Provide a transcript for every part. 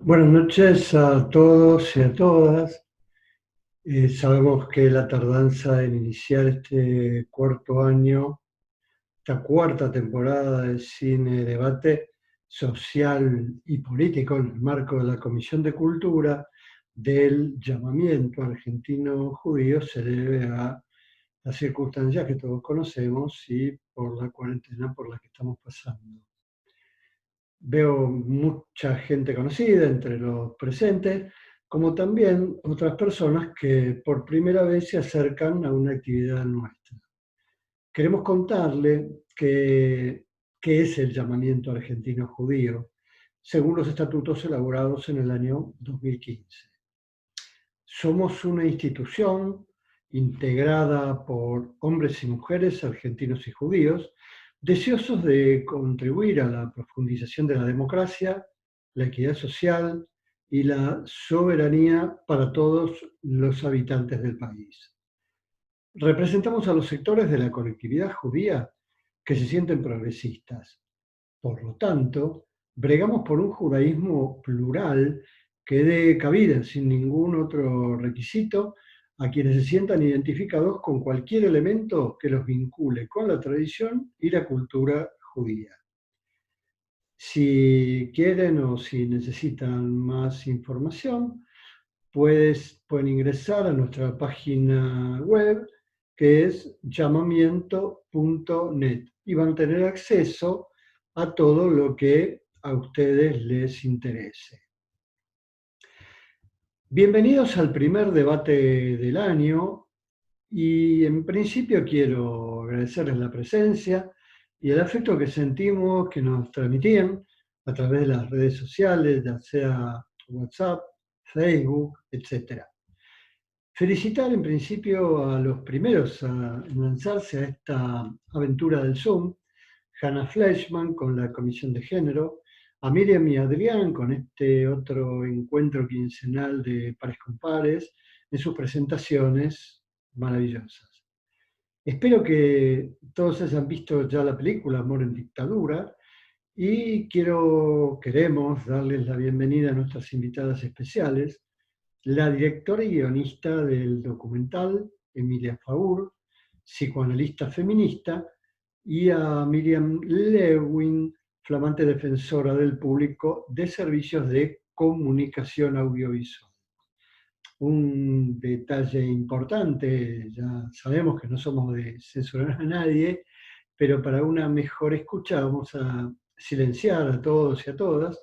Buenas noches a todos y a todas. Sabemos que la tardanza en iniciar este cuarto año, esta cuarta temporada de Cine Debate Social y Político en el marco de la Comisión de Cultura del llamamiento argentino judío se debe a las circunstancias que todos conocemos y por la cuarentena por la que estamos pasando. Veo mucha gente conocida entre los presentes, como también otras personas que por primera vez se acercan a una actividad nuestra. Queremos contarle qué es el llamamiento argentino judío, según los estatutos elaborados en el año 2015. Somos una institución integrada por hombres y mujeres argentinos y judíos, deseosos de contribuir a la profundización de la democracia, la equidad social y la soberanía para todos los habitantes del país. Representamos a los sectores de la colectividad judía que se sienten progresistas. Por lo tanto, bregamos por un judaísmo plural que dé cabida sin ningún otro requisito a quienes se sientan identificados con cualquier elemento que los vincule con la tradición y la cultura judía. Si quieren o si necesitan más información, pueden ingresar a nuestra página web, que es llamamiento.net, y van a tener acceso a todo lo que a ustedes les interese. Bienvenidos al primer debate del año y en principio quiero agradecerles la presencia y el afecto que sentimos que nos transmitían a través de las redes sociales, ya sea WhatsApp, Facebook, etc. Felicitar en principio a los primeros a lanzarse a esta aventura del Zoom, Hannah Fleischman con la Comisión de Género, a Miriam y Adrián con este otro encuentro quincenal de Pares con Pares, en sus presentaciones maravillosas. Espero que todos hayan visto ya la película Amor en Dictadura y queremos darles la bienvenida a nuestras invitadas especiales, la directora y guionista del documental, Emilia Faur, psicoanalista feminista, y a Miriam Lewin, flamante defensora del público de servicios de comunicación audiovisual. Un detalle importante, ya sabemos que no somos de censurar a nadie, pero para una mejor escucha vamos a silenciar a todos y a todas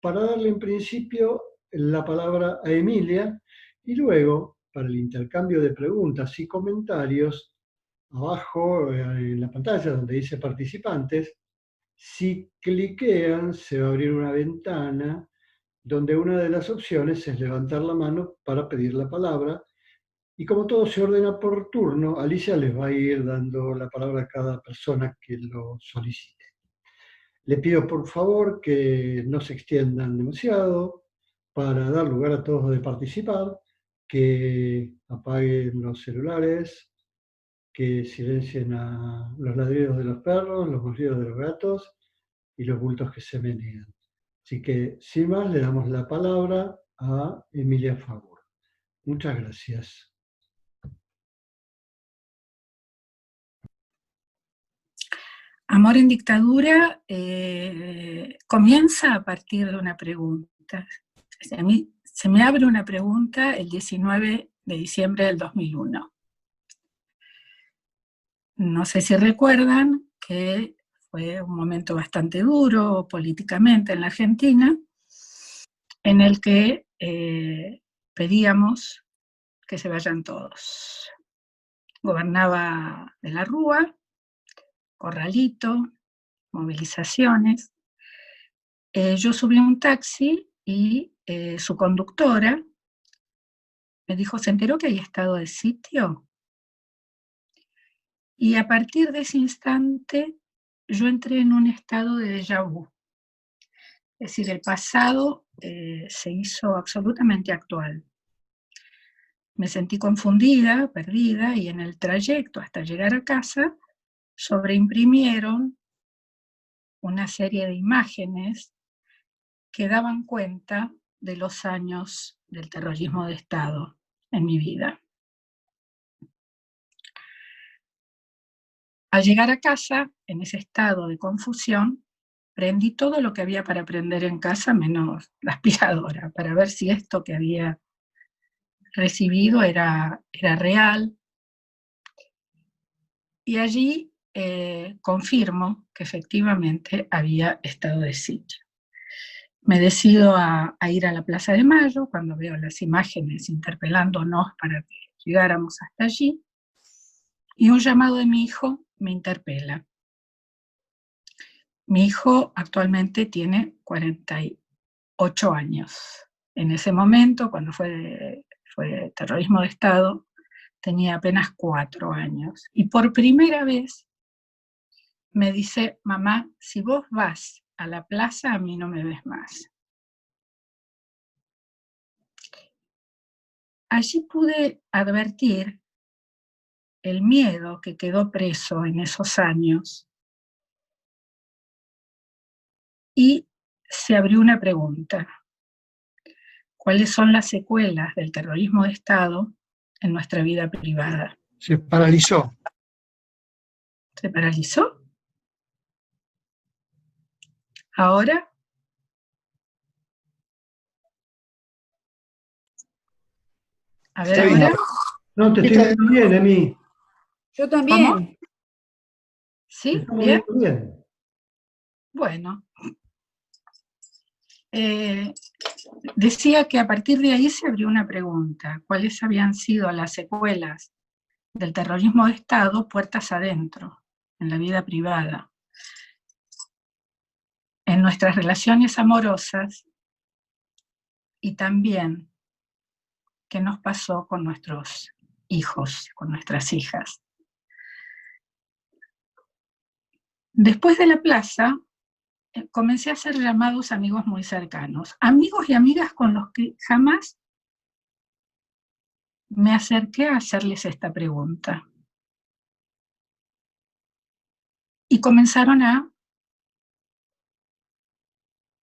para darle en principio la palabra a Emilia y luego, para el intercambio de preguntas y comentarios, abajo en la pantalla donde dice participantes, si cliquean se va a abrir una ventana donde una de las opciones es levantar la mano para pedir la palabra y como todo se ordena por turno, Alicia les va a ir dando la palabra a cada persona que lo solicite. Le pido por favor que no se extiendan demasiado para dar lugar a todos de participar, que apaguen los celulares, que silencien a los ladridos de los perros, los mugidos de los gatos y los bultos que se menean. Así que, sin más, le damos la palabra a Emilia Faur. Muchas gracias. Amor en Dictadura comienza a partir de una pregunta. A mí se me abre una pregunta el 19 de diciembre del 2001. No sé si recuerdan que fue un momento bastante duro políticamente en la Argentina, en el que pedíamos que se vayan todos. Gobernaba de la Rúa, corralito, movilizaciones. Yo subí a un taxi y su conductora me dijo, ¿se enteró que hay estado de sitio? Y a partir de ese instante yo entré en un estado de déjà vu. Es decir, el pasado se hizo absolutamente actual. Me sentí confundida, perdida, y en el trayecto hasta llegar a casa sobreimprimieron una serie de imágenes que daban cuenta de los años del terrorismo de Estado en mi vida. Al llegar a casa, en ese estado de confusión, prendí todo lo que había para prender en casa, menos la aspiradora, para ver si esto que había recibido era real. Y allí confirmo que efectivamente había estado de sitio. Me decido a ir a la Plaza de Mayo cuando veo las imágenes interpelándonos para que llegáramos hasta allí, y un llamado de mi hijo me interpela. Mi hijo actualmente tiene 48 años. En ese momento, cuando fue terrorismo de Estado, tenía apenas 4 años. Y por primera vez me dice: mamá, si vos vas a la plaza, a mí no me ves más. Allí pude advertir el miedo que quedó preso en esos años, y se abrió una pregunta: ¿cuáles son las secuelas del terrorismo de Estado en nuestra vida privada? Se paralizó. ¿Se paralizó? Ahora, a ver ahora. No, te estoy viendo bien, Emi. Yo ¿Cómo? también. Te ¿Sí? estamos ¿Bien? viendo bien. Bueno. Decía que a partir de ahí se abrió una pregunta: ¿cuáles habían sido las secuelas del terrorismo de Estado puertas adentro, en la vida privada, en nuestras relaciones amorosas, y también qué nos pasó con nuestros hijos, con nuestras hijas? Después de la plaza, comencé a hacer llamados a amigos muy cercanos, amigos y amigas con los que jamás me acerqué a hacerles esta pregunta. Y comenzaron a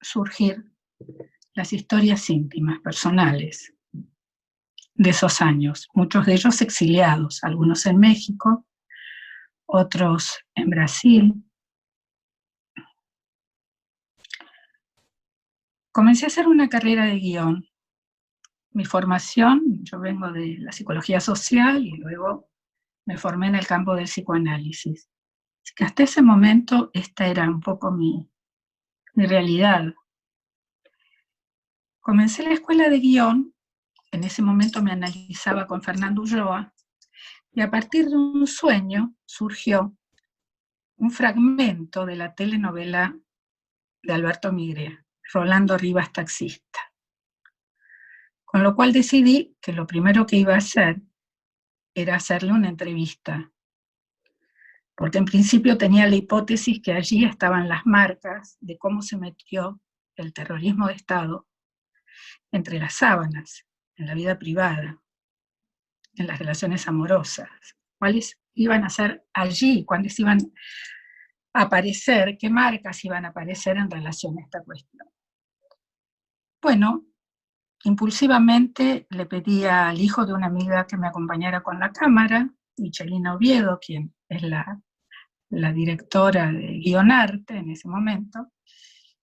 surgir las historias íntimas, personales, de esos años, muchos de ellos exiliados, algunos en México, otros en Brasil. Comencé a hacer una carrera de guión. Mi formación, yo vengo de la psicología social y luego me formé en el campo del psicoanálisis. Así que hasta ese momento esta era un poco mi realidad. Comencé la escuela de guión, en ese momento me analizaba con Fernando Ulloa, y a partir de un sueño surgió un fragmento de la telenovela de Alberto Migré, Rolando Rivas Taxista. Con lo cual decidí que lo primero que iba a hacer era hacerle una entrevista, porque en principio tenía la hipótesis que allí estaban las marcas de cómo se metió el terrorismo de Estado entre las sábanas, en la vida privada, en las relaciones amorosas, cuáles iban a ser allí, cuáles iban a aparecer, qué marcas iban a aparecer en relación a esta cuestión. Bueno, impulsivamente le pedí al hijo de una amiga que me acompañara con la cámara, Michelina Oviedo, quien es la directora de Guionarte en ese momento,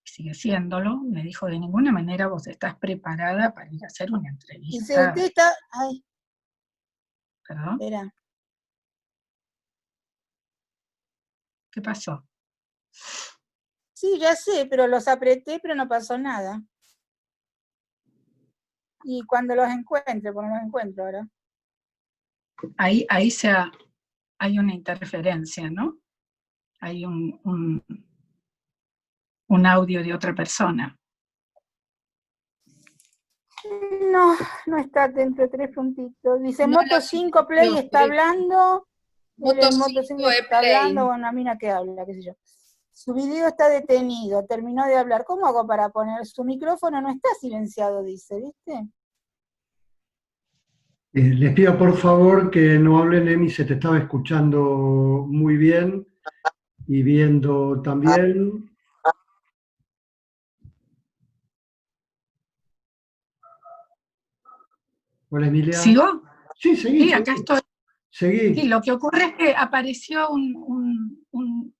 sigue siéndolo. Me dijo: de ninguna manera vos estás preparada para ir a hacer una entrevista. Dice, usted está... Ay, ¿Perdón? espera. ¿Qué pasó? Sí, ya sé, pero los apreté, pero no pasó nada. Y cuando los encuentre, porque no los encuentro ahora. Ahí hay una interferencia, ¿no? Hay un audio de otra persona. No, no está dentro de 3 puntitos. Dice, No, Moto 5 Play está hablando. Moto El Moto 5 5 está Play. hablando, bueno, a mina que habla, qué sé yo. Su video está detenido, terminó de hablar. ¿Cómo hago para poner? Su micrófono no está silenciado, dice, ¿viste? Les pido por favor que no hablen, Emi, se te estaba escuchando muy bien y viendo también. Hola, Emilia. ¿Sigo? Sí, seguí, Sí, acá seguí. estoy. Seguí. Sí, lo que ocurre es que apareció un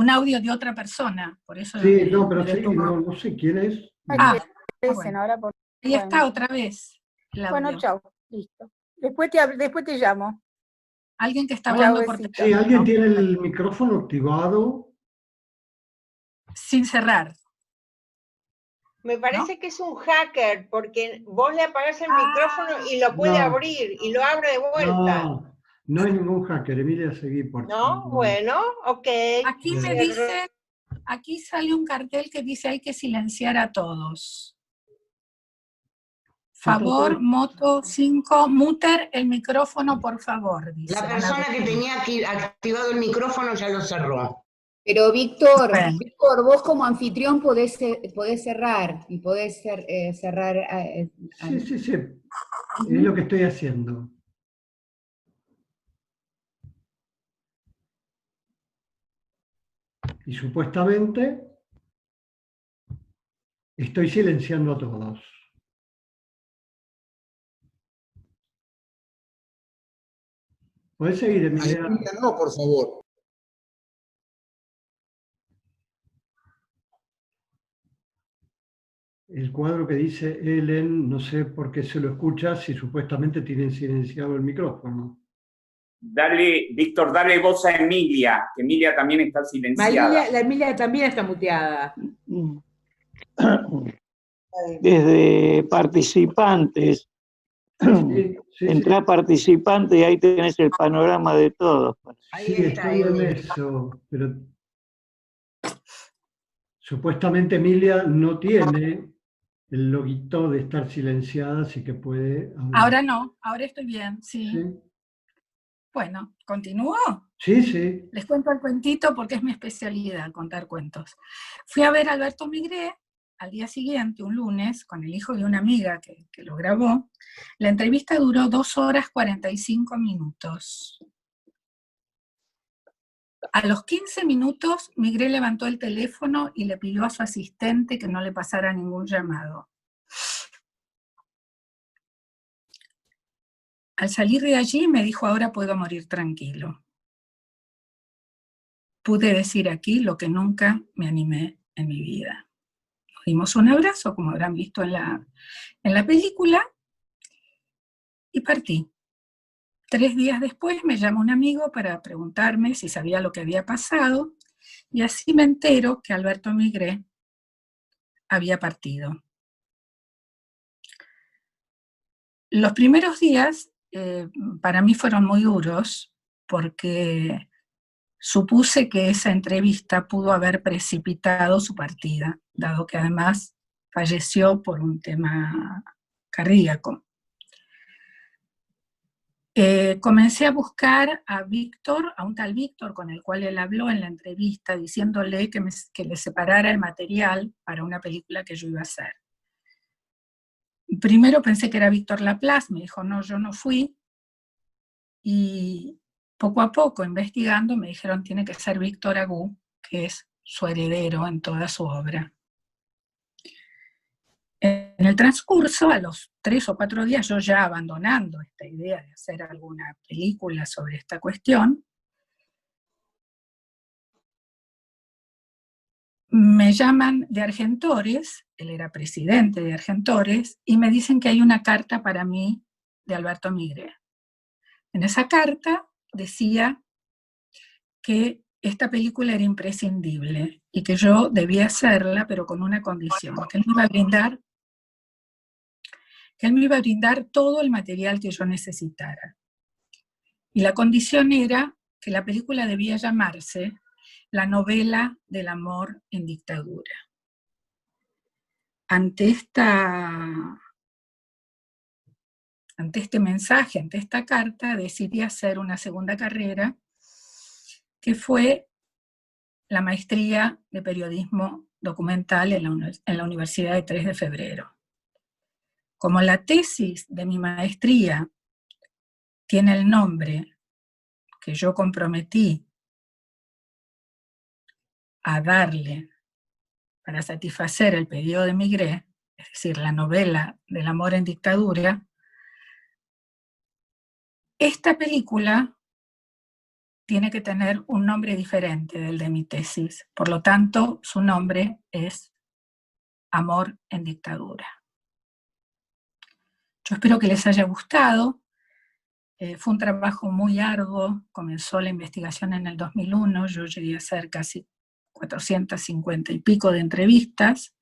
audio de otra persona, por eso Sí, no, pero me seguí, detuvo. no sé quién es. Ah, Aparecen bueno. ahora por... Ahí Bueno, está otra vez el bueno, audio. chao, listo. Después te llamo. Alguien que está Chao, hablando por besito. Sí, alguien teléfono, tiene el micrófono activado. sin cerrar, Me ¿no? parece que es un hacker, porque vos le apagás el Ah. micrófono y lo puede No, abrir, y lo abre de vuelta. no hay ningún hacker. Emilia, seguí, por ¿No? favor. Bueno, ok. Aquí me dice, aquí sale un cartel que dice hay que silenciar a todos. Favor, moto 5, muter el micrófono, por favor, dice. La persona que tenía activado el micrófono ya lo cerró. Pero Víctor, Bueno. Víctor, vos como anfitrión podés cerrar y podés cerrar. Sí, sí, sí. Es lo que estoy haciendo. Y supuestamente estoy silenciando a todos. ¿Podés seguir, Emilia? No, por favor. El cuadro que dice Ellen, no sé por qué se lo escucha si supuestamente tienen silenciado el micrófono. Dale, Víctor, dale voz a Emilia, que Emilia también está silenciada. La Emilia también está muteada. Desde participantes. Entrá participante y ahí tenés el panorama de todos. Sí, estoy en eso, pero supuestamente Emilia no tiene el loguito de estar silenciada, así que puede hablar. Ahora no, ahora estoy bien, sí. ¿Sí? Bueno, ¿continúo? Sí, sí. Les cuento el cuentito porque es mi especialidad, contar cuentos. Fui a ver a Alberto Migré al día siguiente, un lunes, con el hijo de una amiga que lo grabó. La entrevista duró 2 horas 45 minutos. A los 15 minutos, Migré levantó el teléfono y le pidió a su asistente que no le pasara ningún llamado. Al salir de allí me dijo, ahora puedo morir tranquilo. Pude decir aquí lo que nunca me animé en mi vida. Nos dimos un abrazo, como habrán visto en la película, y partí. 3 días después me llamó un amigo para preguntarme si sabía lo que había pasado, y así me entero que Alberto Migré había partido. Los primeros días para mí fueron muy duros, porque supuse que esa entrevista pudo haber precipitado su partida, dado que además falleció por un tema cardíaco. Comencé a buscar a Víctor, a un tal Víctor con el cual él habló en la entrevista, diciéndole que le separara el material para una película que yo iba a hacer. Primero pensé que era Víctor Laplace, me dijo, no, yo no fui, y poco a poco, investigando, me dijeron, tiene que ser Víctor Agú, que es su heredero en toda su obra. En el transcurso, a los 3 o 4 días, yo ya abandonando esta idea de hacer alguna película sobre esta cuestión, me llaman de Argentores, él era presidente de Argentores, y me dicen que hay una carta para mí de Alberto Migré. En esa carta decía que esta película era imprescindible y que yo debía hacerla, pero con una condición, que él me iba a brindar todo el material que yo necesitara. Y la condición era que la película debía llamarse La novela del amor en dictadura. Ante este mensaje, ante esta carta, decidí hacer una segunda carrera, que fue la maestría de periodismo documental en la Universidad de 3 de Febrero. Como la tesis de mi maestría tiene el nombre que yo comprometí a darle para satisfacer el pedido de Migré, es decir, la novela del amor en dictadura, Esta película tiene que tener un nombre diferente del de mi tesis. Por lo tanto, su nombre es Amor en Dictadura. Yo espero que les haya gustado. Fue un trabajo muy arduo. Comenzó la investigación en el 2001. Yo llegué a hacer casi 450 y pico de entrevistas.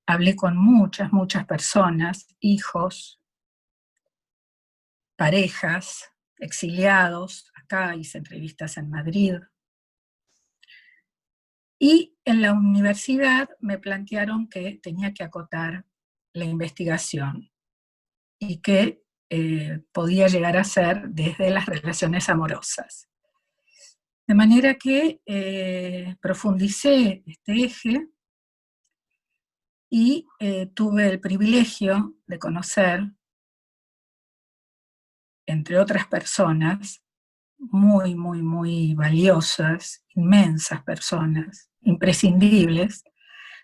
Hablé con muchas personas, hijos, parejas, exiliados. Acá hice entrevistas en Madrid. Y en la universidad me plantearon que tenía que acotar la investigación y que podía llegar a ser desde las relaciones amorosas. De manera que profundicé este eje y tuve el privilegio de conocer, entre otras personas, muy valiosas, inmensas personas, imprescindibles.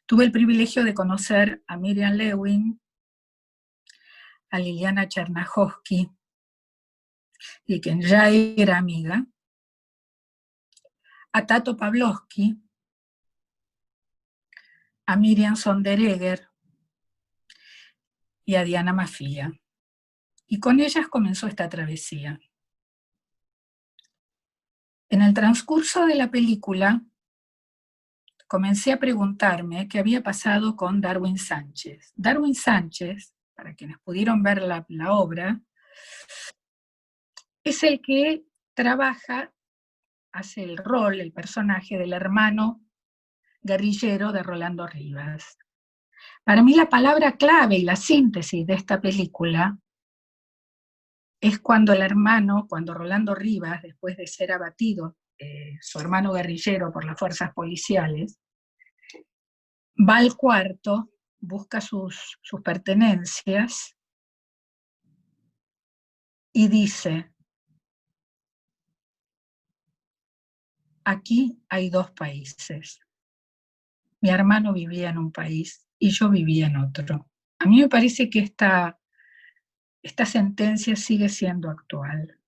Tuve el privilegio de conocer a Miriam Lewin, a Liliana Chernájovsky, de quien ya era amiga, a Tato Pavlovsky, a Miriam Sonderegger y a Diana Mafia. Y con ellas comenzó esta travesía. En el transcurso de la película, comencé a preguntarme qué había pasado con Darwin Sánchez. Darwin Sánchez, para quienes pudieron ver la obra, es el que trabaja, hace el rol, el personaje del hermano guerrillero de Rolando Rivas. Para mí la palabra clave y la síntesis de esta película es cuando el hermano, cuando Rolando Rivas, después de ser abatido, su hermano guerrillero por las fuerzas policiales, va al cuarto, busca sus pertenencias y dice: aquí hay dos países. Mi hermano vivía en un país y yo vivía en otro. A mí me parece que esta sentencia sigue siendo actual,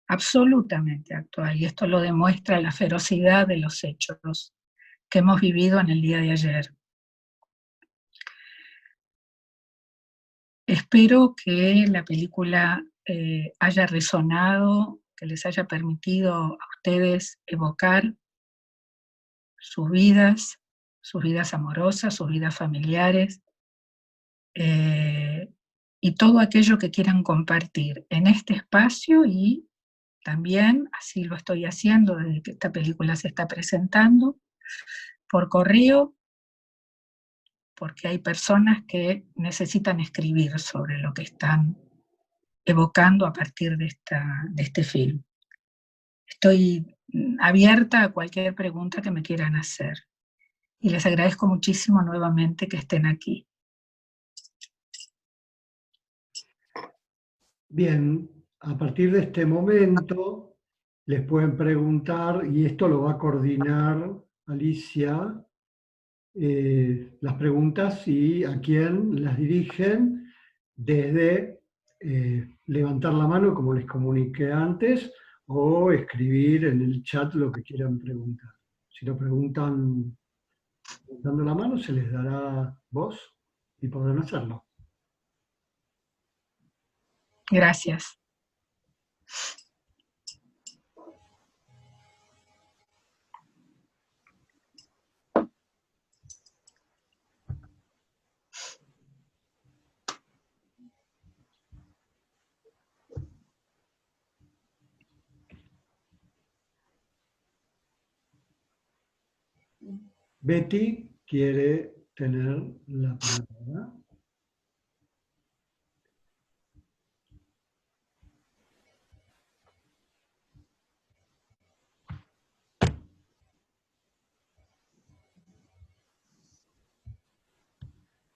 absolutamente actual, y esto lo demuestra la ferocidad de los hechos que hemos vivido en el día de ayer. Espero que la película haya resonado, que les haya permitido a ustedes evocar sus vidas amorosas, sus vidas familiares, y todo aquello que quieran compartir en este espacio, y también, así lo estoy haciendo desde que esta película se está presentando, por correo, porque hay personas que necesitan escribir sobre lo que están evocando a partir de este film. Estoy abierta a cualquier pregunta que me quieran hacer. Y les agradezco muchísimo nuevamente que estén aquí. Bien, a partir de este momento les pueden preguntar, y esto lo va a coordinar Alicia, las preguntas y a quién las dirigen, desde levantar la mano, como les comuniqué antes, o escribir en el chat lo que quieran preguntar. Si lo preguntan levantando la mano, se les dará voz y podrán hacerlo. Gracias. Betty quiere tener la palabra.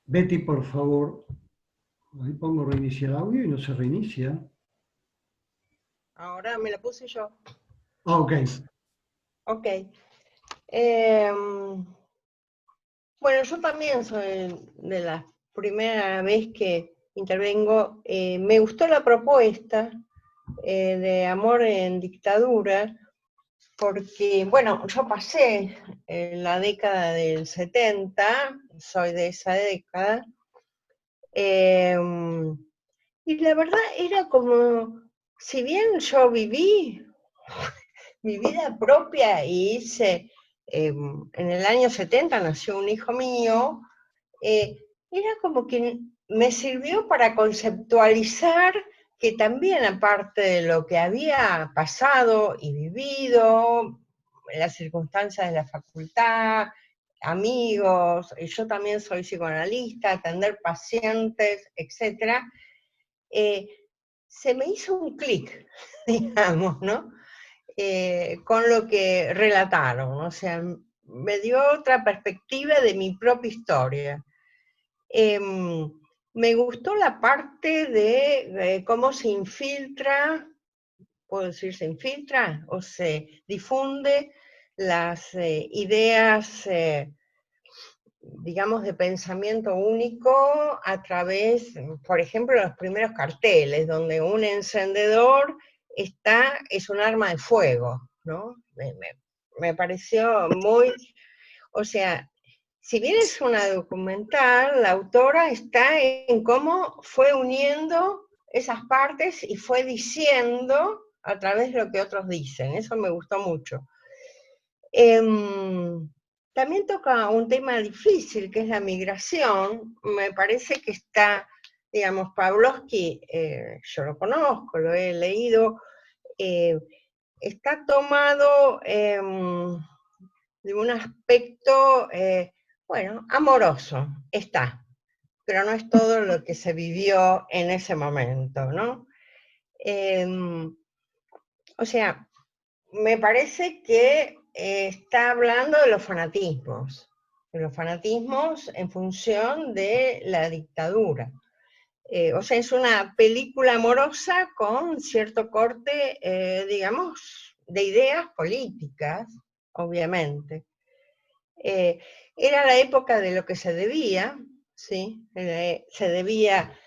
Betty, por favor. Ahí pongo reiniciar audio y no se reinicia. Ahora me la puse yo. Ah, ok. Ok. Bueno, yo también soy de la primera vez que intervengo. Me gustó la propuesta de Amor en Dictadura, porque, bueno, yo pasé en la década del 70, soy de esa década, y la verdad era como, si bien yo viví mi vida propia y hice, en el año 70 nació un hijo mío, era como que me sirvió para conceptualizar que también, aparte de lo que había pasado y vivido, las circunstancias de la facultad, amigos, y yo también soy psicoanalista, atender pacientes, etc., se me hizo un clic, digamos, ¿no? Con lo que relataron, o sea, me dio otra perspectiva de mi propia historia. Me gustó la parte de cómo se infiltra, puedo decir se infiltra, o se difunde las ideas, digamos, de pensamiento único a través, por ejemplo, de los primeros carteles, donde un encendedor es un arma de fuego, ¿no? Me pareció muy, o sea, si bien es una documental, la autora está en cómo fue uniendo esas partes y fue diciendo a través de lo que otros dicen, eso me gustó mucho. También toca un tema difícil, que es la migración. Me parece que está, digamos, Pavlovsky, yo lo conozco, lo he leído, está tomado de un aspecto, bueno, amoroso, está, pero no es todo lo que se vivió en ese momento, ¿no? O sea, me parece que está hablando de los fanatismos en función de la dictadura. O sea, es una película amorosa con cierto corte, digamos, de ideas políticas, obviamente. Era la época de lo que se debía, ¿sí? Se debía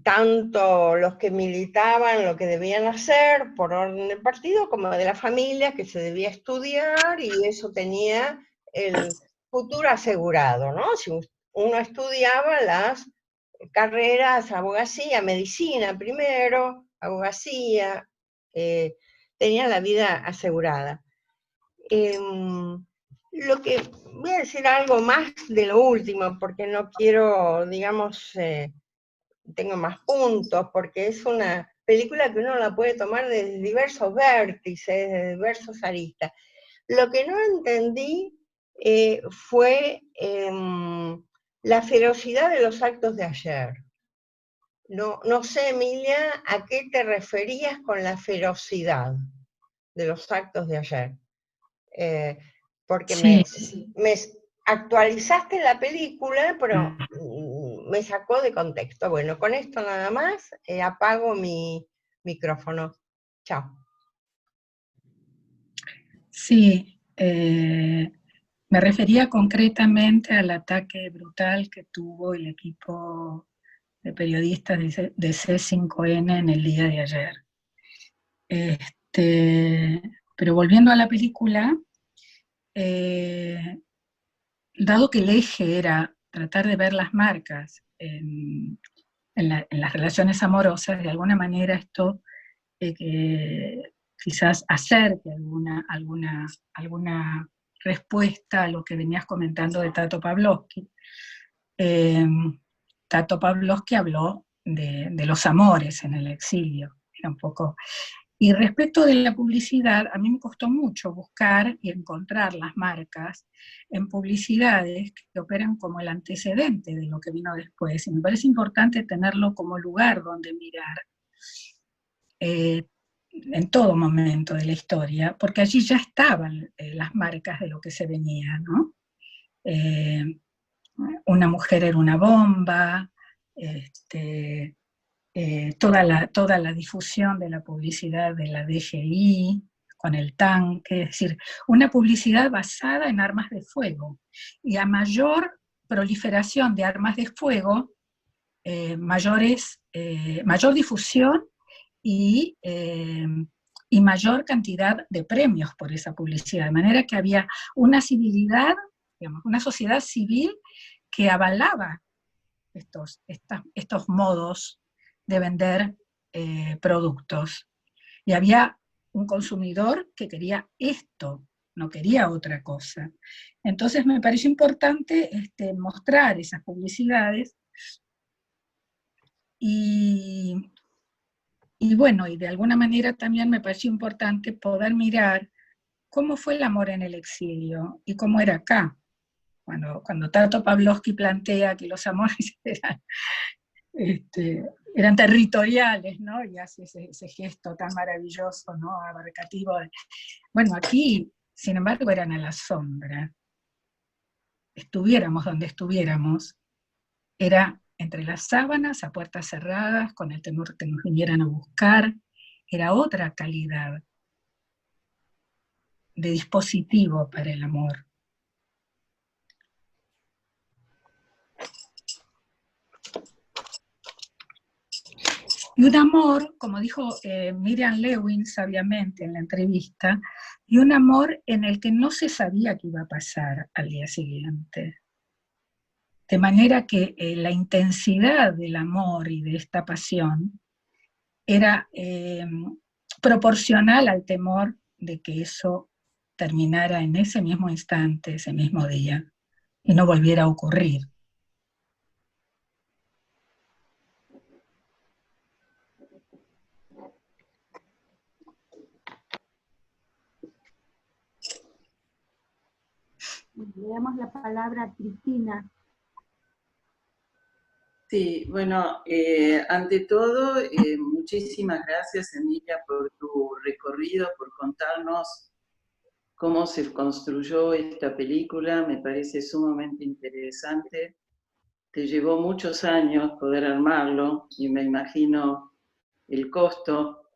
tanto los que militaban lo que debían hacer por orden del partido, como de la familia, que se debía estudiar, y eso tenía el futuro asegurado, ¿no? Si uno estudiaba las carreras, abogacía, medicina primero, abogacía, tenía la vida asegurada. Lo que, voy a decir algo más de lo último, porque no quiero, digamos, tengo más puntos, porque es una película que uno la puede tomar desde diversos vértices, desde diversos aristas. Lo que no entendí fue la ferocidad de los actos de ayer. No sé, Emilia, ¿a qué te referías con la ferocidad de los actos de ayer? Porque Sí. me actualizaste la película, pero me sacó de contexto. Bueno, con esto nada más, apago mi micrófono. Chao. Sí, me refería concretamente al ataque brutal que tuvo el equipo de periodistas de C5N en el día de ayer. Pero volviendo a la película, dado que el eje era tratar de ver las marcas en las relaciones amorosas, de alguna manera esto quizás acerque alguna respuesta a lo que venías comentando de Tato Pavlovsky. Tato Pavlovsky habló de los amores en el exilio, era un poco. Y respecto de la publicidad, a mí me costó mucho buscar y encontrar las marcas en publicidades que operan como el antecedente de lo que vino después. Y me parece importante tenerlo como lugar donde mirar en todo momento de la historia, porque allí ya estaban las marcas de lo que se venía, ¿no? Una mujer era una bomba, toda la difusión de la publicidad de la DGI, con el tanque, es decir, una publicidad basada en armas de fuego. Y a mayor proliferación de armas de fuego, mayor difusión y mayor cantidad de premios por esa publicidad, de manera que había una civilidad, digamos, una sociedad civil que avalaba estos modos de vender productos. Y había un consumidor que quería esto, no quería otra cosa. Entonces me pareció importante mostrar esas publicidades y bueno, y de alguna manera también me pareció importante poder mirar cómo fue el amor en el exilio y cómo era acá. Cuando Tato Pavlovsky plantea que los amores eran territoriales, ¿no? Y hace ese gesto tan maravilloso, ¿no? Abarcativo. Bueno, aquí, sin embargo, eran a la sombra. Estuviéramos donde estuviéramos, era entre las sábanas, a puertas cerradas, con el temor que nos vinieran a buscar. Era otra calidad de dispositivo para el amor. Y un amor, como dijo Miriam Lewin sabiamente en la entrevista, y un amor en el que no se sabía qué iba a pasar al día siguiente. De manera que la intensidad del amor y de esta pasión era proporcional al temor de que eso terminara en ese mismo instante, ese mismo día, y no volviera a ocurrir. Le damos la palabra a Cristina. Sí, bueno, ante todo, muchísimas gracias, Emilia, por tu recorrido, por contarnos cómo se construyó esta película. Me parece sumamente interesante. Te llevó muchos años poder armarlo y me imagino el costo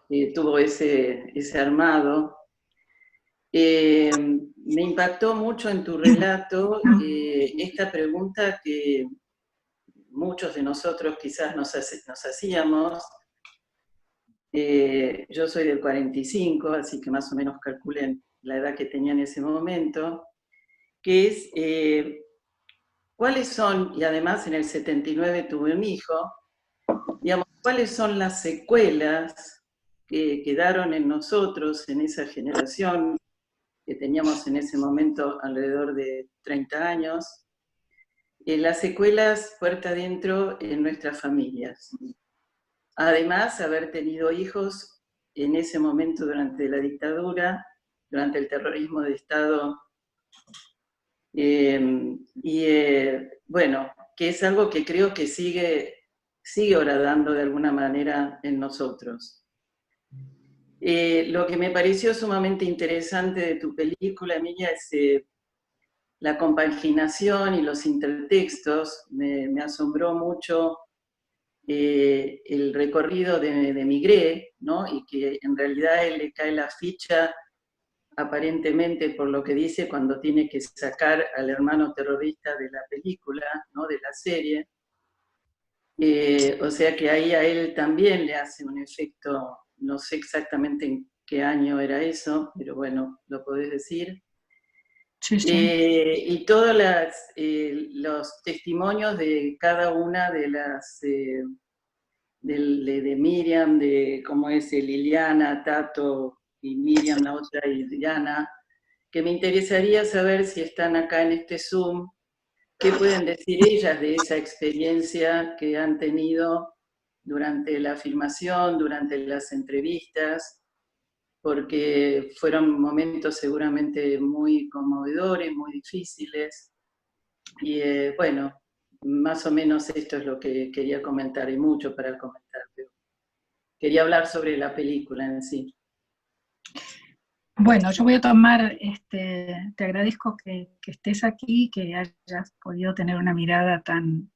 que tuvo ese armado. Me impactó mucho en tu relato esta pregunta que muchos de nosotros quizás nos hacíamos. Yo soy del 45, así que más o menos calculen la edad que tenía en ese momento, que es cuáles son, y además en el 79 tuve un hijo, digamos, cuáles son las secuelas que quedaron en nosotros, en esa generación, que teníamos en ese momento alrededor de 30 años, las secuelas puerta adentro en nuestras familias. Además, haber tenido hijos en ese momento durante la dictadura, durante el terrorismo de Estado, bueno, que es algo que creo que sigue horadando de alguna manera en nosotros. Lo que me pareció sumamente interesante de tu película, Emilia, es la compaginación y los intertextos. Me asombró mucho el recorrido de Migré, ¿no? Y que en realidad a él le cae la ficha, aparentemente por lo que dice, cuando tiene que sacar al hermano terrorista de la película, ¿no? De la serie. O sea que ahí a él también le hace un efecto. No sé exactamente en qué año era eso, pero bueno, lo podés decir. Sí, sí. Y todos los testimonios de cada una de las, de Miriam, de cómo es Liliana, Tato y Miriam, la otra, y Diana, que me interesaría saber si están acá en este Zoom, qué pueden decir ellas de esa experiencia que han tenido durante la filmación, durante las entrevistas, porque fueron momentos seguramente muy conmovedores, muy difíciles. Y bueno, más o menos esto es lo que quería comentar, y mucho para comentar, pero quería hablar sobre la película en sí. Bueno, yo voy a tomar, te agradezco que estés aquí, que hayas podido tener una mirada tan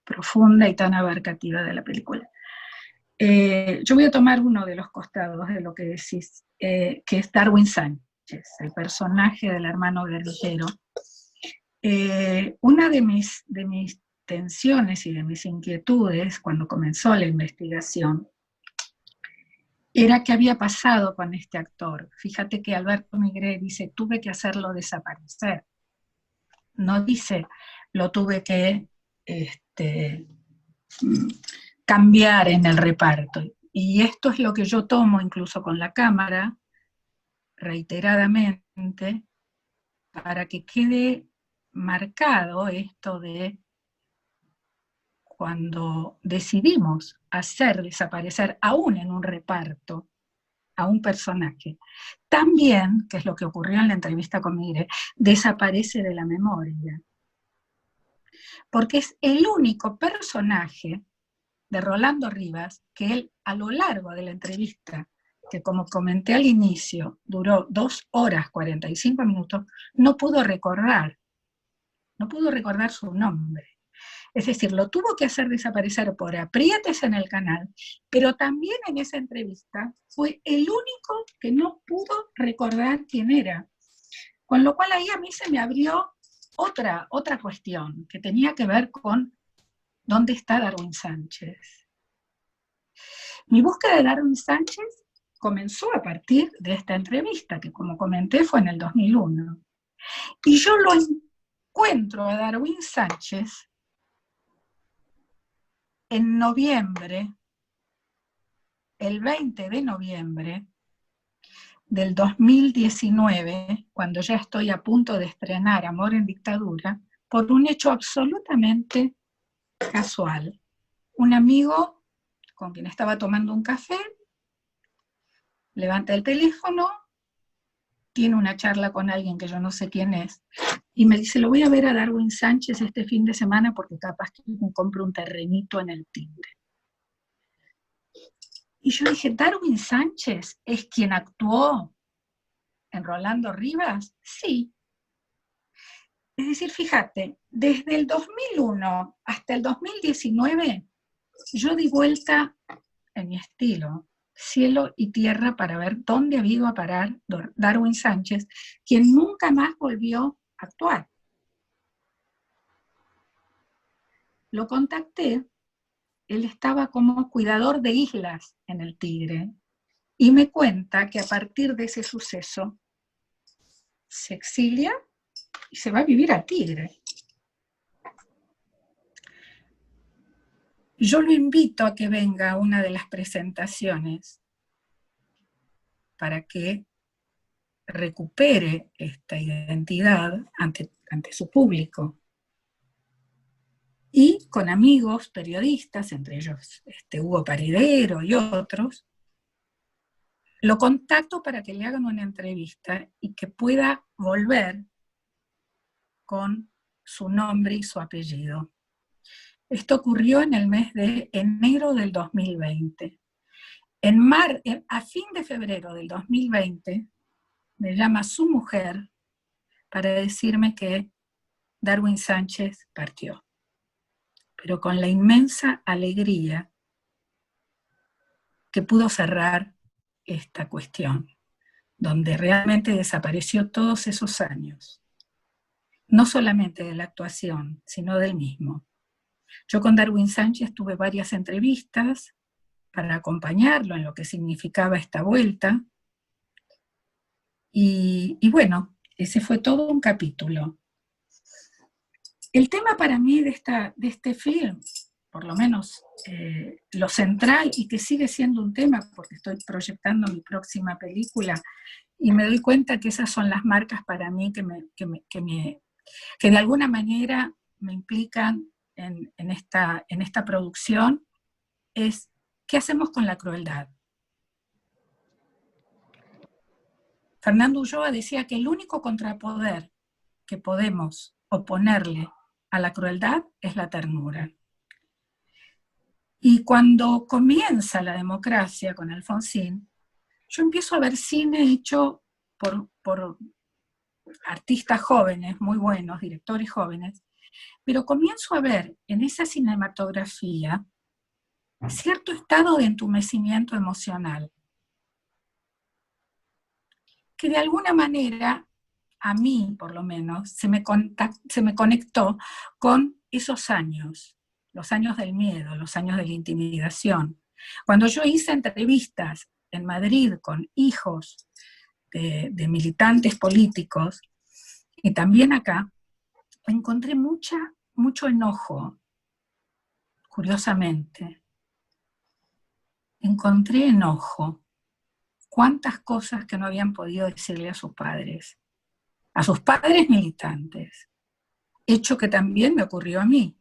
profunda y tan abarcativa de la película. Yo voy a tomar uno de los costados de lo que decís, que es Darwin Sánchez, el personaje del hermano guerrillero. Una de mis tensiones y de mis inquietudes cuando comenzó la investigación era qué había pasado con este actor. Fíjate que Alberto Migré dice, tuve que hacerlo desaparecer. No dice, lo tuve que cambiar en el reparto. Y esto es lo que yo tomo incluso con la cámara, reiteradamente, para que quede marcado esto de cuando decidimos hacer desaparecer, aún en un reparto, a un personaje, también, que es lo que ocurrió en la entrevista con Migré, desaparece de la memoria. Porque es el único personaje de Rolando Rivas que él, a lo largo de la entrevista, que como comenté al inicio, duró 2 horas 45 minutos, no pudo recordar su nombre. Es decir, lo tuvo que hacer desaparecer por aprietes en el canal, pero también en esa entrevista fue el único que no pudo recordar quién era. Con lo cual ahí a mí se me abrió otra cuestión, que tenía que ver con dónde está Darwin Sánchez. Mi búsqueda de Darwin Sánchez comenzó a partir de esta entrevista, que como comenté fue en el 2001. Y yo lo encuentro a Darwin Sánchez en noviembre, el 20 de noviembre del 2019, cuando ya estoy a punto de estrenar Amor en Dictadura, por un hecho absolutamente casual. Un amigo con quien estaba tomando un café levanta el teléfono, tiene una charla con alguien que yo no sé quién es, y me dice, lo voy a ver a Darwin Sánchez este fin de semana porque capaz que me compro un terrenito en el Tigre. Y yo dije, ¿Darwin Sánchez es quien actuó en Rolando Rivas? Sí. Es decir, fíjate, desde el 2001 hasta el 2019, yo di vuelta en mi estilo, cielo y tierra, para ver dónde había ido a parar Darwin Sánchez, quien nunca más volvió a actuar. Lo contacté, él estaba como cuidador de islas en el Tigre, y me cuenta que a partir de ese suceso se exilia y se va a vivir al Tigre. Yo lo invito a que venga a una de las presentaciones para que recupere esta identidad ante su público. Y con amigos periodistas, entre ellos Hugo Paredero y otros, lo contacto para que le hagan una entrevista y que pueda volver con su nombre y su apellido. Esto ocurrió en el mes de enero del 2020. A fin de febrero del 2020, me llama su mujer para decirme que Darwin Sánchez partió, pero con la inmensa alegría que pudo cerrar esta cuestión, donde realmente desapareció todos esos años, no solamente de la actuación, sino del mismo. Yo con Darwin Sánchez tuve varias entrevistas para acompañarlo en lo que significaba esta vuelta, y bueno, ese fue todo un capítulo. El tema para mí de este film, por lo menos lo central, y que sigue siendo un tema porque estoy proyectando mi próxima película, y me doy cuenta que esas son las marcas para mí que de alguna manera me implican en esta producción, es ¿qué hacemos con la crueldad? Fernando Ulloa decía que el único contrapoder que podemos oponerle a la crueldad es la ternura. Y cuando comienza la democracia con Alfonsín, yo empiezo a ver cine hecho por artistas jóvenes, muy buenos, directores jóvenes, pero comienzo a ver en esa cinematografía cierto estado de entumecimiento emocional, que de alguna manera, a mí por lo menos, se me conectó con esos años, los años del miedo, los años de la intimidación. Cuando yo hice entrevistas en Madrid con hijos de militantes políticos, y también acá, encontré mucho enojo, curiosamente. Encontré enojo. Cuántas cosas que no habían podido decirle a sus padres militantes. Hecho que también me ocurrió a mí.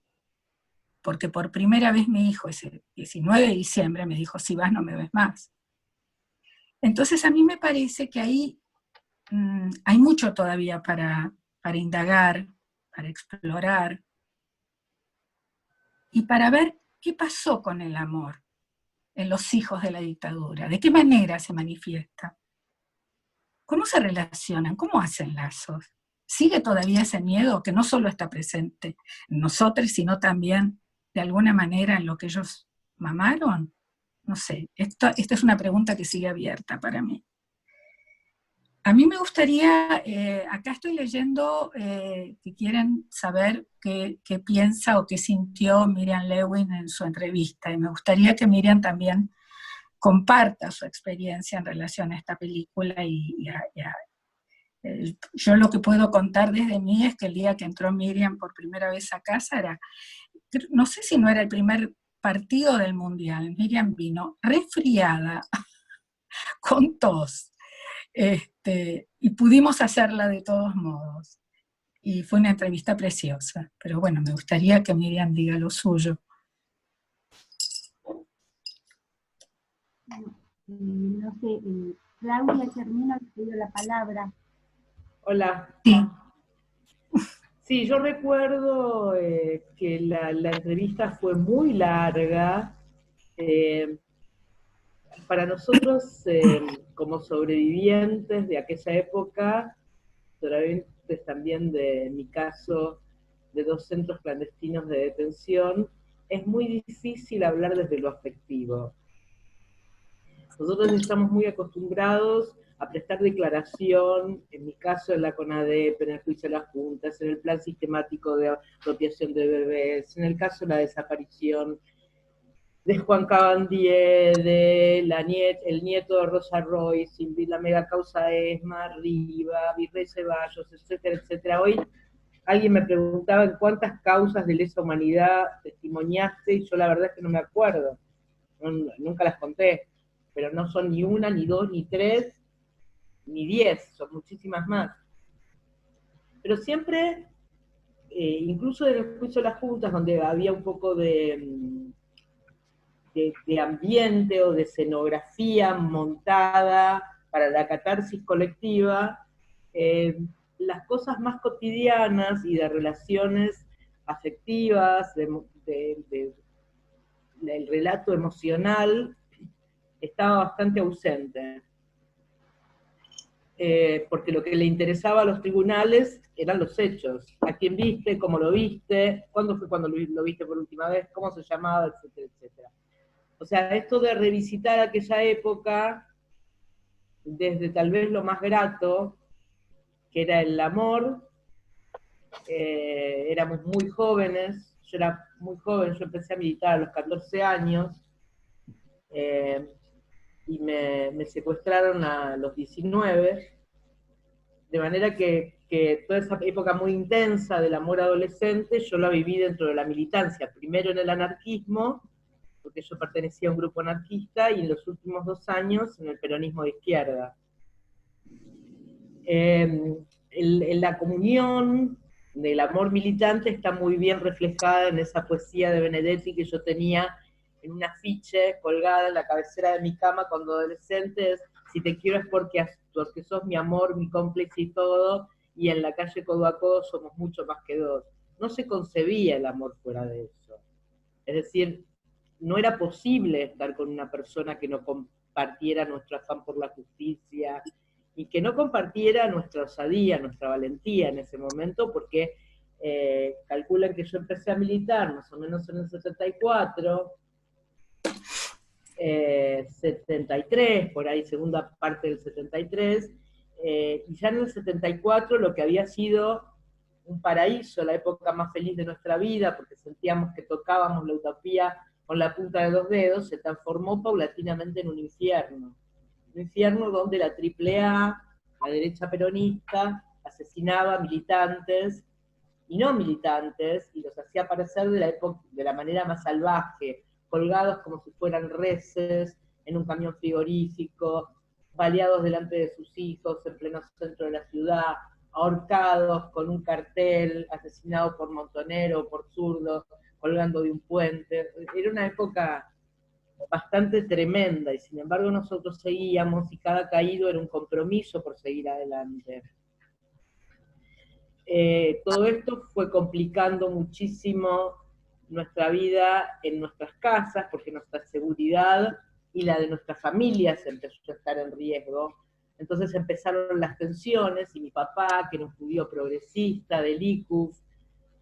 Porque por primera vez mi hijo, ese 19 de diciembre, me dijo, si vas no me ves más. Entonces a mí me parece que ahí hay mucho todavía para indagar, para explorar, y para ver qué pasó con el amor en los hijos de la dictadura, de qué manera se manifiesta, cómo se relacionan, cómo hacen lazos. ¿Sigue todavía ese miedo que no solo está presente en nosotros, sino también de alguna manera en lo que ellos mamaron? No sé, esta es una pregunta que sigue abierta para mí. A mí me gustaría, acá estoy leyendo que quieren saber qué piensa o qué sintió Miriam Lewin en su entrevista, y me gustaría que Miriam también comparta su experiencia en relación a esta película. Yo lo que puedo contar desde mí es que el día que entró Miriam por primera vez a casa era, no sé si no era el primer partido del Mundial, Miriam vino resfriada, con tos, y pudimos hacerla de todos modos. Y fue una entrevista preciosa, pero bueno, me gustaría que Miriam diga lo suyo. No sé, Claudia Germino ha pedido la palabra. Hola. Sí. Sí, yo recuerdo que la entrevista fue muy larga. Para nosotros, como sobrevivientes de aquella época, sobrevivientes también de mi caso, de 2 centros clandestinos de detención, es muy difícil hablar desde lo afectivo. Nosotros estamos muy acostumbrados a prestar declaración, en mi caso en la CONADEP, en el juicio de las juntas, en el plan sistemático de apropiación de bebés, en el caso de la desaparición de Juan Cabandier, el nieto de Rosa Royce, la mega causa ESMA, Riva, Virrey Ceballos, etcétera, etcétera. Hoy alguien me preguntaba en cuántas causas de lesa humanidad testimoniaste, y yo la verdad es que no me acuerdo, nunca las conté, pero no son ni 1, ni 2, ni 3, ni 10, son muchísimas más. Pero siempre, incluso en el juicio de las juntas, donde había un poco de ambiente o de escenografía montada para la catarsis colectiva, las cosas más cotidianas y de relaciones afectivas, del relato emocional, estaba bastante ausente. Porque lo que le interesaba a los tribunales eran los hechos. ¿A quién viste? ¿Cómo lo viste? ¿Cuándo fue cuando lo viste por última vez? ¿Cómo se llamaba? Etcétera, etcétera. O sea, esto de revisitar aquella época desde tal vez lo más grato, que era el amor. Éramos muy jóvenes, yo era muy joven, yo empecé a militar a los 14 años, y me secuestraron a los 19, de manera que toda esa época muy intensa del amor adolescente yo la viví dentro de la militancia, primero en el anarquismo, porque yo pertenecía a un grupo anarquista, y en los últimos 2 años en el peronismo de izquierda. La comunión del amor militante está muy bien reflejada en esa poesía de Benedetti que yo tenía en un afiche colgada en la cabecera de mi cama cuando adolescente: si te quiero es porque sos mi amor, mi cómplice y todo, y en la calle codo a codo somos mucho más que 2. No se concebía el amor fuera de eso. Es decir, no era posible estar con una persona que no compartiera nuestro afán por la justicia, y que no compartiera nuestra osadía, nuestra valentía en ese momento, porque calculan que yo empecé a militar más o menos en el 74, 73, por ahí, segunda parte del 73, y ya en el 74 lo que había sido un paraíso, la época más feliz de nuestra vida, porque sentíamos que tocábamos la utopía con la punta de los dedos, se transformó paulatinamente en un infierno. Un infierno donde la AAA, la derecha peronista, asesinaba militantes y no militantes, y los hacía aparecer de la manera más salvaje, colgados como si fueran reses, en un camión frigorífico, baleados delante de sus hijos, en pleno centro de la ciudad, ahorcados con un cartel, asesinados por Montonero, por Zurdo, colgando de un puente. Era una época bastante tremenda, y sin embargo nosotros seguíamos, y cada caído era un compromiso por seguir adelante. Todo esto fue complicando muchísimo nuestra vida en nuestras casas, porque nuestra seguridad y la de nuestras familias empezó a estar en riesgo. Entonces empezaron las tensiones, y mi papá, que era un judío progresista del ICUF,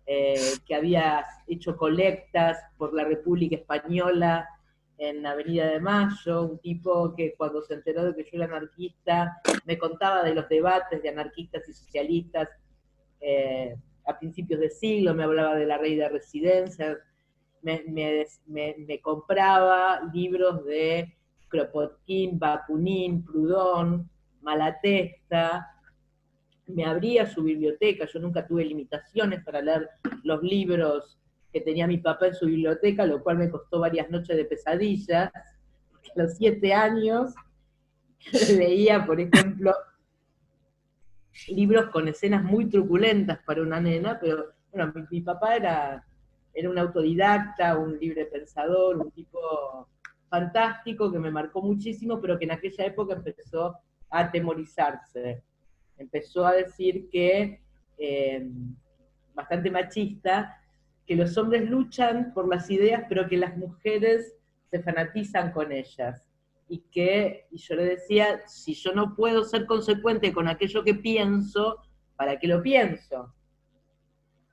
que había hecho colectas por la República Española en Avenida de Mayo, un tipo que cuando se enteró de que yo era anarquista, me contaba de los debates de anarquistas y socialistas a principios de siglo, me hablaba de la ley de residencias, me compraba libros de Kropotkin, Bakunin, Proudhon, Malatesta, me abría su biblioteca. Yo nunca tuve limitaciones para leer los libros que tenía mi papá en su biblioteca, lo cual me costó varias noches de pesadillas, porque a los 7 años leía, por ejemplo, libros con escenas muy truculentas para una nena, pero bueno, mi papá era un autodidacta, un libre pensador, un tipo fantástico que me marcó muchísimo, pero que en aquella época empezó a atemorizarse. Empezó a decir que, bastante machista, que los hombres luchan por las ideas, pero que las mujeres se fanatizan con ellas. Y yo le decía, si yo no puedo ser consecuente con aquello que pienso, ¿para qué lo pienso?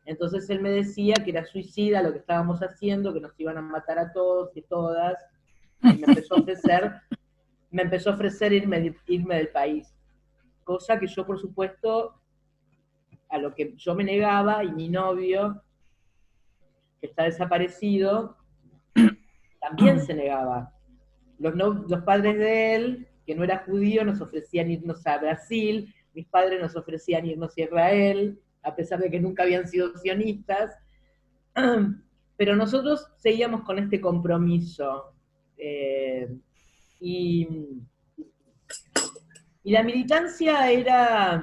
Entonces él me decía que era suicida lo que estábamos haciendo, que nos iban a matar a todos y todas, y me empezó a ofrecer irme del país. Cosa que yo, por supuesto, a lo que yo me negaba, y mi novio, que está desaparecido, también se negaba. Los padres de él, que no era judío, nos ofrecían irnos a Brasil, mis padres nos ofrecían irnos a Israel, a pesar de que nunca habían sido sionistas, pero nosotros seguíamos con este compromiso. Y la militancia era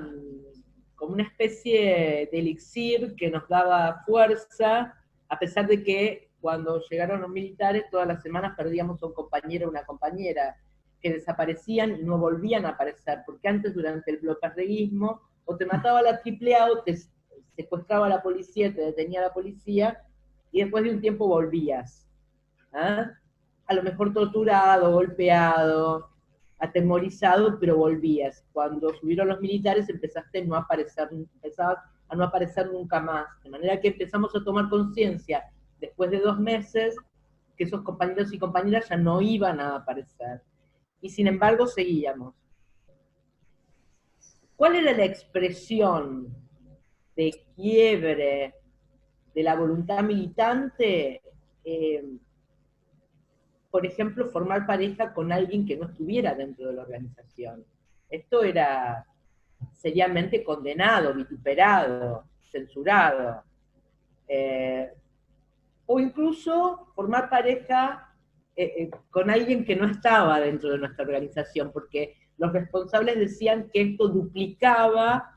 como una especie de elixir que nos daba fuerza, a pesar de que cuando llegaron los militares todas las semanas perdíamos a un compañero o una compañera, que desaparecían y no volvían a aparecer, porque antes, durante el bloqueadismo, o te mataba la AAA o te secuestraba la policía, te detenía la policía, y después de un tiempo volvías. ¿Ah? A lo mejor torturado, golpeado, atemorizado, pero volvías. Cuando subieron los militares empezabas a no aparecer nunca más. De manera que empezamos a tomar conciencia, después de 2 meses, que esos compañeros y compañeras ya no iban a aparecer. Y sin embargo seguíamos. ¿Cuál era la expresión de quiebre de la voluntad militante? Por ejemplo, formar pareja con alguien que no estuviera dentro de la organización. Esto era seriamente condenado, vituperado, censurado. O incluso formar pareja con alguien que no estaba dentro de nuestra organización, porque los responsables decían que esto duplicaba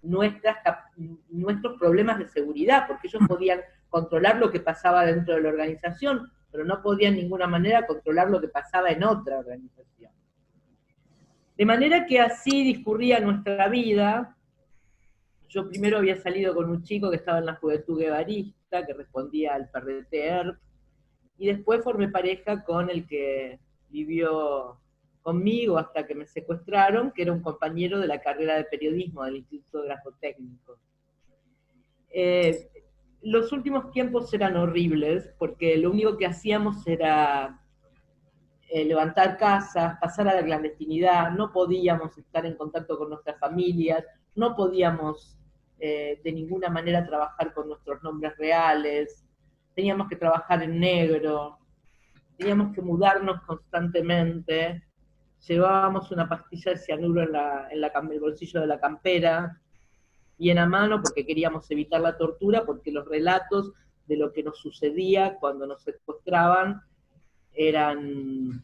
nuestros problemas de seguridad, porque ellos podían controlar lo que pasaba dentro de la organización, pero no podían de ninguna manera controlar lo que pasaba en otra organización. De manera que así discurría nuestra vida. Yo primero había salido con un chico que estaba en la Juventud Guevarista, que respondía al PRTER, y después formé pareja con el que vivió conmigo hasta que me secuestraron, que era un compañero de la carrera de periodismo del Instituto Grafotécnico. Los últimos tiempos eran horribles, porque lo único que hacíamos era levantar casas, pasar a la clandestinidad, no podíamos estar en contacto con nuestras familias, no podíamos de ninguna manera trabajar con nuestros nombres reales, teníamos que trabajar en negro, teníamos que mudarnos constantemente, llevábamos una pastilla de cianuro en el bolsillo de la campera, bien a mano porque queríamos evitar la tortura, porque los relatos de lo que nos sucedía cuando nos secuestraban eran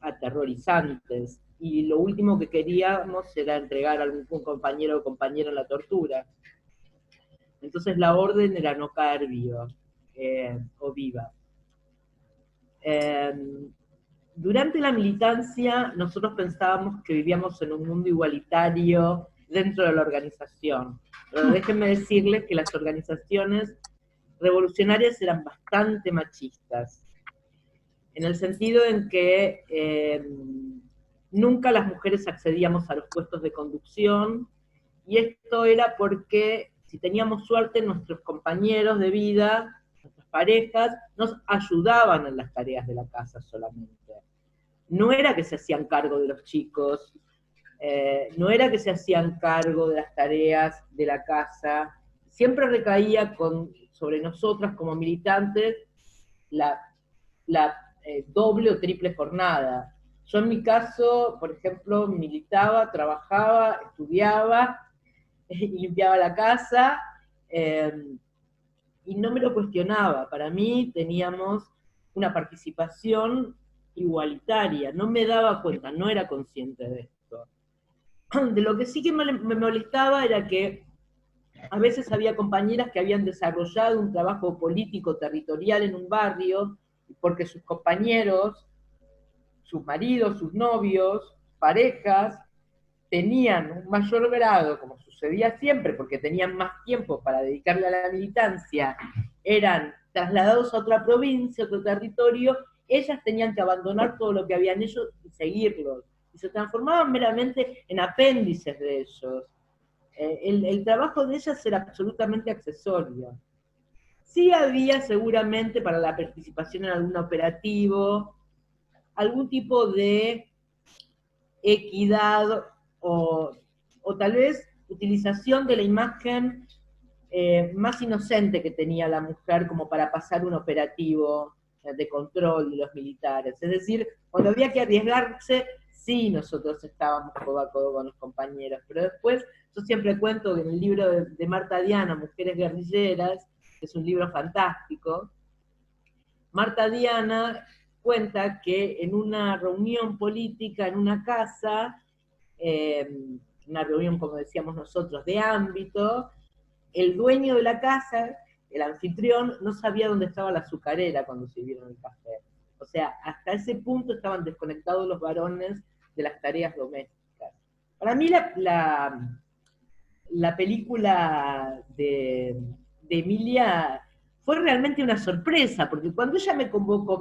aterrorizantes, y lo último que queríamos era entregar a algún compañero o compañera en la tortura. Entonces la orden era no caer viva o viva. Durante la militancia nosotros pensábamos que vivíamos en un mundo igualitario dentro de la organización, pero déjenme decirles que las organizaciones revolucionarias eran bastante machistas, en el sentido en que nunca las mujeres accedíamos a los puestos de conducción, y esto era porque, si teníamos suerte, nuestros compañeros de vida, nuestras parejas, nos ayudaban en las tareas de la casa solamente. No era que se hacían cargo de los chicos, no era que se hacían cargo de las tareas de la casa, siempre recaía sobre nosotras como militantes la doble o triple jornada. Yo en mi caso, por ejemplo, militaba, trabajaba, estudiaba, limpiaba la casa, y no me lo cuestionaba. Para mí teníamos una participación igualitaria, no me daba cuenta, no era consciente de esto. De lo que sí que me molestaba era que a veces había compañeras que habían desarrollado un trabajo político territorial en un barrio, porque sus compañeros, sus maridos, sus novios, parejas, tenían un mayor grado, como sucedía siempre, porque tenían más tiempo para dedicarle a la militancia, eran trasladados a otra provincia, a otro territorio, ellas tenían que abandonar todo lo que habían hecho y seguirlos, y se transformaban meramente en apéndices de ellos. El trabajo de ellas era absolutamente accesorio. Sí había seguramente para la participación en algún operativo, algún tipo de equidad o tal vez utilización de la imagen más inocente que tenía la mujer como para pasar un operativo de control de los militares. Es decir, cuando había que arriesgarse, sí nosotros estábamos codo a codo con los compañeros, pero después, yo siempre cuento que en el libro de Marta Diana, Mujeres Guerrilleras, que es un libro fantástico, Marta Diana cuenta que en una reunión política, en una casa, una reunión, como decíamos nosotros, de ámbito, el dueño de la casa, el anfitrión, no sabía dónde estaba la azucarera cuando sirvieron el café. O sea, hasta ese punto estaban desconectados los varones de las tareas domésticas. Para mí la película de Emilia fue realmente una sorpresa, porque cuando ella me convocó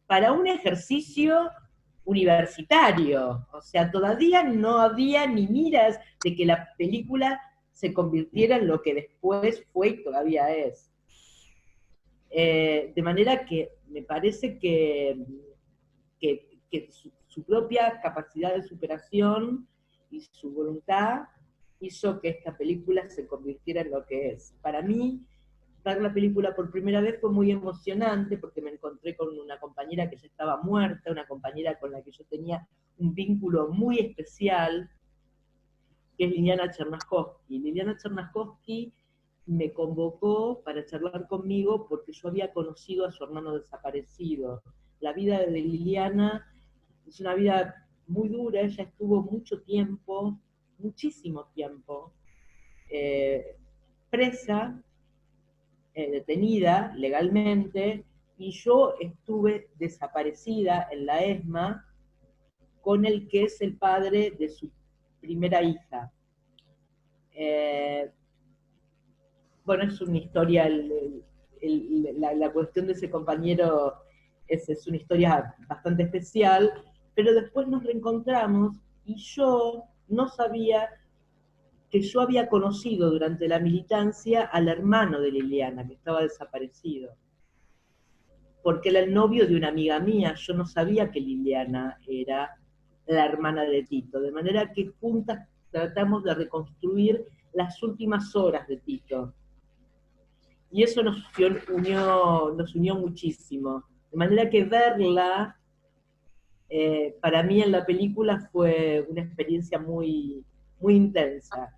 para un ejercicio universitario, o sea, todavía no había ni miras de que la película se convirtiera en lo que después fue y todavía es. De manera que me parece que su propia capacidad de superación y su voluntad hizo que esta película se convirtiera en lo que es. Para mí, ver la película por primera vez fue muy emocionante, porque me encontré con una compañera que ya estaba muerta, una compañera con la que yo tenía un vínculo muy especial, que es Liliana Chernájovsky. Liliana Chernájovsky me convocó para charlar conmigo porque yo había conocido a su hermano desaparecido. La vida de Liliana es una vida muy dura, ella estuvo mucho tiempo, muchísimo tiempo, presa, detenida legalmente, y yo estuve desaparecida en la ESMA con el que es el padre de su primera hija. Bueno, es una historia, la cuestión de ese compañero es una historia bastante especial, pero después nos reencontramos y yo no sabía que yo había conocido durante la militancia al hermano de Liliana, que estaba desaparecido, porque era el novio de una amiga mía. Yo no sabía que Liliana era la hermana de Tito, de manera que juntas tratamos de reconstruir las últimas horas de Tito. Y eso nos unió muchísimo. De manera que verla, para mí en la película fue una experiencia muy, muy intensa.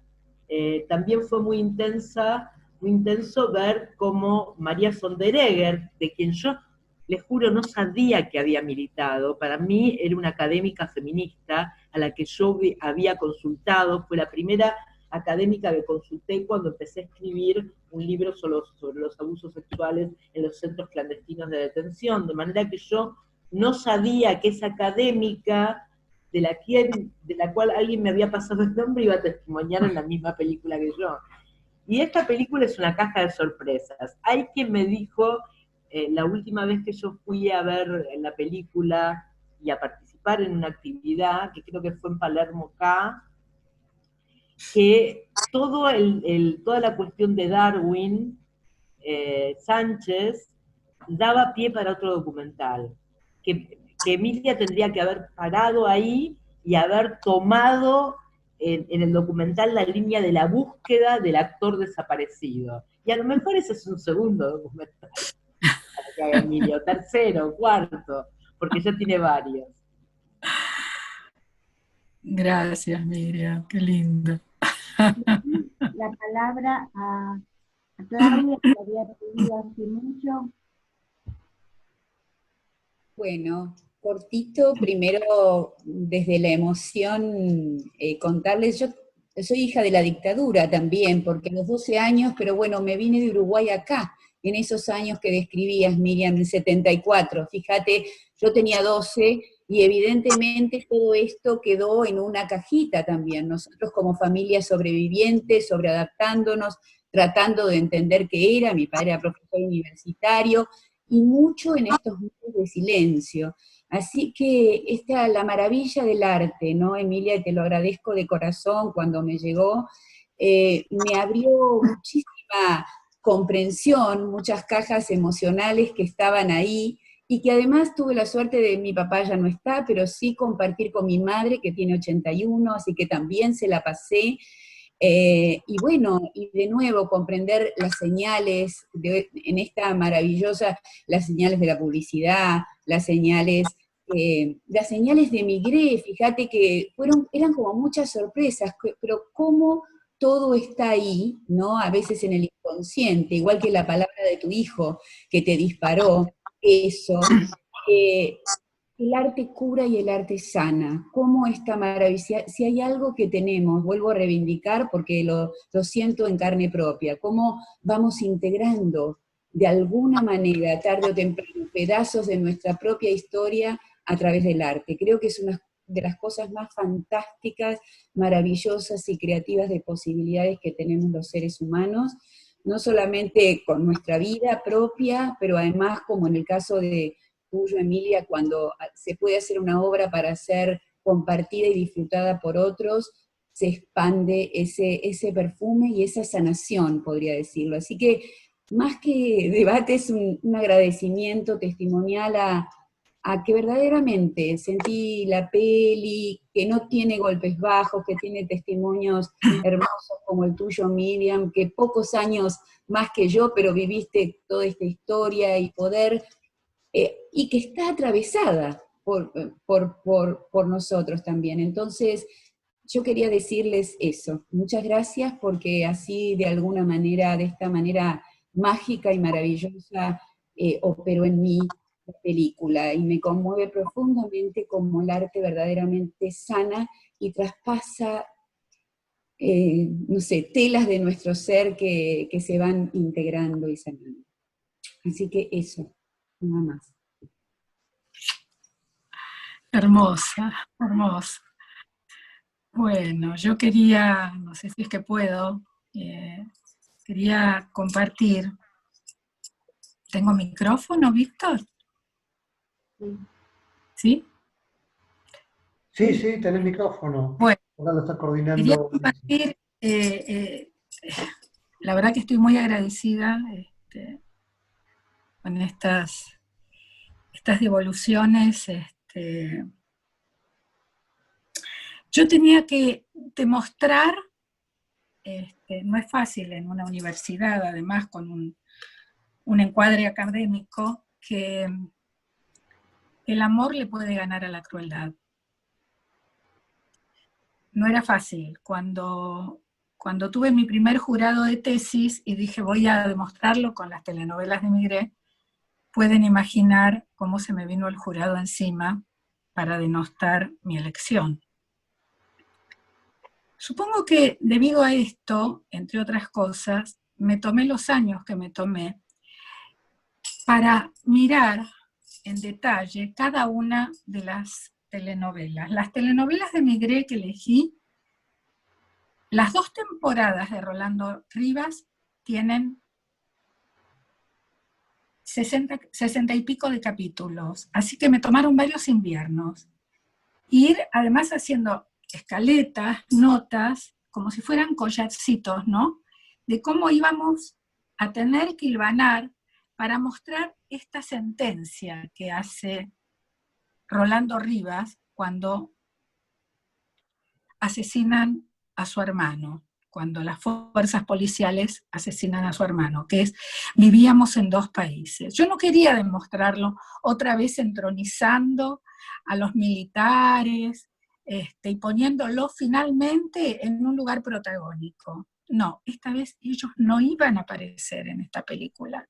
También fue muy intenso ver cómo María Sonderegger, de quien yo, les juro, no sabía que había militado, para mí era una académica feminista a la que yo había consultado, fue la primera académica que consulté cuando empecé a escribir un libro sobre los abusos sexuales en los centros clandestinos de detención, de manera que yo no sabía que esa académica de la cual alguien me había pasado el nombre iba a testimoniar en la misma película que yo. Y esta película es una caja de sorpresas. Hay quien me dijo, la última vez que yo fui a ver la película y a participar en una actividad, que creo que fue en Palermo K, que toda la cuestión de Darwin, Sánchez, daba pie para otro documental, que Emilia tendría que haber parado ahí y haber tomado en el documental la línea de la búsqueda del actor desaparecido. Y a lo mejor ese es un segundo documental para que haga Emilia, o tercero, cuarto, porque ya tiene varios. Gracias, Miriam, qué lindo. La palabra a Claudia, que había pedido hace mucho. Bueno, cortito, primero desde la emoción contarles, yo soy hija de la dictadura también, porque a los 12 años, pero bueno, me vine de Uruguay acá, en esos años que describías, Miriam, en 74, fíjate, yo tenía 12 y evidentemente todo esto quedó en una cajita también, nosotros como familia sobreviviente, sobreadaptándonos, tratando de entender qué era, mi padre era profesor universitario, y mucho en estos meses de silencio. Así que la maravilla del arte, ¿no, Emilia? Y te lo agradezco de corazón cuando me llegó, me abrió muchísima comprensión, muchas cajas emocionales que estaban ahí, y que además tuve la suerte de, mi papá ya no está, pero sí compartir con mi madre, que tiene 81, así que también se la pasé. Y bueno, y de nuevo comprender las señales, en esta maravillosa, las señales de la publicidad, las señales de Migré, fíjate que eran como muchas sorpresas, pero cómo todo está ahí, ¿no? A veces en el inconsciente, igual que la palabra de tu hijo que te disparó, eso. El arte cura y el arte sana. ¿Cómo esta maravilla? Si hay algo que tenemos, vuelvo a reivindicar porque lo siento en carne propia, cómo vamos integrando de alguna manera, tarde o temprano, pedazos de nuestra propia historia a través del arte. Creo que es una de las cosas más fantásticas, maravillosas y creativas de posibilidades que tenemos los seres humanos, no solamente con nuestra vida propia, pero además, como en el caso de tuyo, Emilia, cuando se puede hacer una obra para ser compartida y disfrutada por otros, se expande ese perfume y esa sanación, podría decirlo. Así que, más que debate, es un agradecimiento testimonial a que verdaderamente sentí la peli, que no tiene golpes bajos, que tiene testimonios hermosos como el tuyo, Miriam, que pocos años más que yo, pero viviste toda esta historia y poder... y que está atravesada por nosotros también. Entonces, yo quería decirles eso. Muchas gracias porque así de alguna manera, de esta manera mágica y maravillosa, operó en mí la película y me conmueve profundamente como el arte verdaderamente sana y traspasa, no sé, telas de nuestro ser que se van integrando y sanando. Así que eso. Nada más. Hermosa, hermosa. Bueno, yo quería, no sé si es que puedo, quería compartir. ¿Tengo micrófono, Víctor? ¿Sí? Sí, sí, tenés micrófono. Bueno, ahora lo está coordinando. Quería compartir, la verdad que estoy muy agradecida con estas devoluciones. Yo tenía que demostrar no es fácil en una universidad, además con un encuadre académico, que el amor le puede ganar a la crueldad. No era fácil. Cuando tuve mi primer jurado de tesis y dije voy a demostrarlo con las telenovelas de Migré, pueden imaginar cómo se me vino el jurado encima para denostar mi elección. Supongo que debido a esto, entre otras cosas, me tomé los años que me tomé para mirar en detalle cada una de las telenovelas. Las telenovelas de Migré que elegí, las 2 temporadas de Rolando Rivas tienen 60 y pico de capítulos, así que me tomaron varios inviernos. Ir además haciendo escaletas, notas, como si fueran collarcitos, ¿no? De cómo íbamos a tener que hilvanar para mostrar esta sentencia que hace Rolando Rivas cuando asesinan a su hermano, cuando las fuerzas policiales asesinan a su hermano, que es, vivíamos en 2 países. Yo no quería demostrarlo otra vez entronizando a los militares y poniéndolo finalmente en un lugar protagónico. No, esta vez ellos no iban a aparecer en esta película.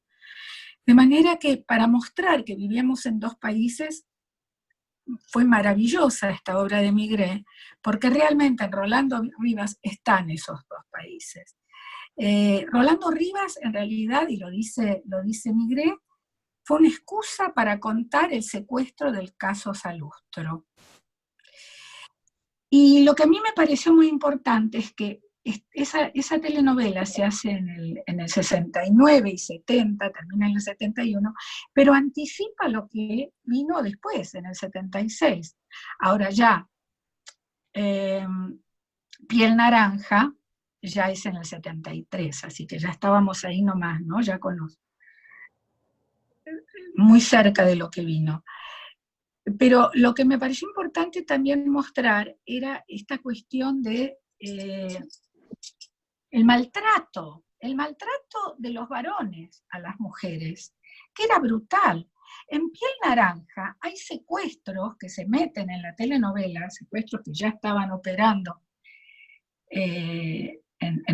De manera que para mostrar que vivíamos en 2 países, fue maravillosa esta obra de Migré, porque realmente en Rolando Rivas están esos 2 países. Rolando Rivas, en realidad, y lo dice Migré, fue una excusa para contar el secuestro del caso Salustro. Y lo que a mí me pareció muy importante es que esa telenovela se hace en el 69 y 70, termina en el 71, pero anticipa lo que vino después, en el 76. Ahora ya, Piel Naranja ya es en el 73, así que ya estábamos ahí nomás, ¿no? Ya con muy cerca de lo que vino. Pero lo que me pareció importante también mostrar era esta cuestión de el maltrato de los varones a las mujeres, que era brutal. En Piel Naranja hay secuestros que se meten en la telenovela, secuestros que ya estaban operando en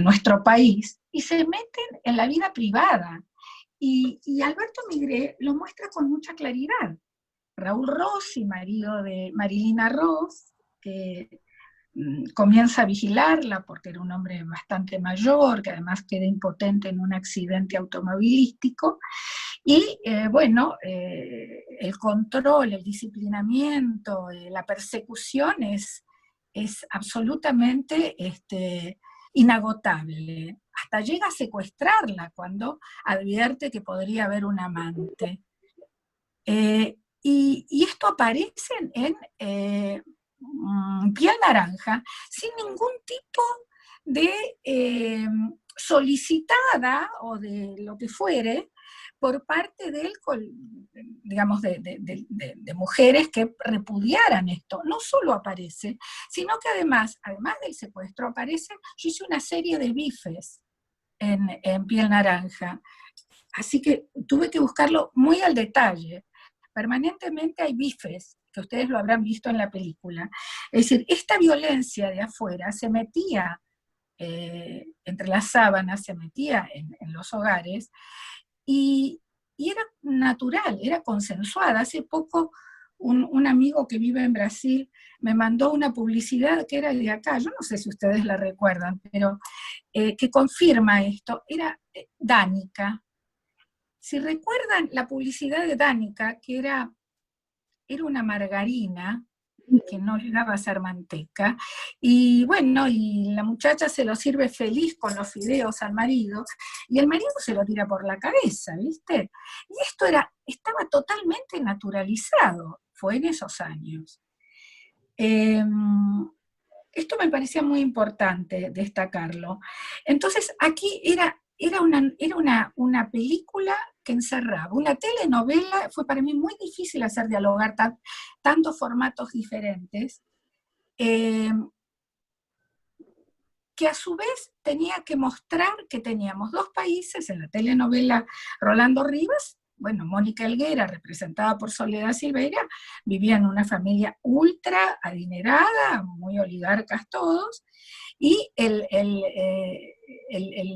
nuestro país, y se meten en la vida privada. Y Alberto Migré lo muestra con mucha claridad. Raúl Rossi, marido de Marilina Ross, que comienza a vigilarla porque era un hombre bastante mayor, que además queda impotente en un accidente automovilístico, y el control, el disciplinamiento, la persecución es absolutamente inagotable. Hasta llega a secuestrarla cuando advierte que podría haber un amante. Y esto aparece en Piel Naranja sin ningún tipo de solicitada o de lo que fuere por parte de él, digamos, de mujeres que repudiaran esto. No solo aparece, sino que además del secuestro aparece, yo hice una serie de bifes en Piel Naranja, así que tuve que buscarlo muy al detalle. Permanentemente hay bifes, que ustedes lo habrán visto en la película. Es decir, esta violencia de afuera se metía entre las sábanas, se metía en los hogares, y era natural, era consensuada. Hace poco un amigo que vive en Brasil me mandó una publicidad que era de acá, yo no sé si ustedes la recuerdan, pero que confirma esto, era Danica. Si recuerdan la publicidad de Danica, que era una margarina que no llegaba a ser manteca, y bueno, y la muchacha se lo sirve feliz con los fideos al marido, y el marido se lo tira por la cabeza, ¿viste? Y esto estaba totalmente naturalizado, fue en esos años. Esto me parecía muy importante destacarlo. Entonces, aquí era una película que encerraba, una telenovela. Fue para mí muy difícil hacer dialogar tantos formatos diferentes, que a su vez tenía que mostrar que teníamos dos países en la telenovela Rolando Rivas. Bueno, Mónica Helguera, representada por Soledad Silveira, vivía en una familia ultra adinerada, muy oligarcas todos, y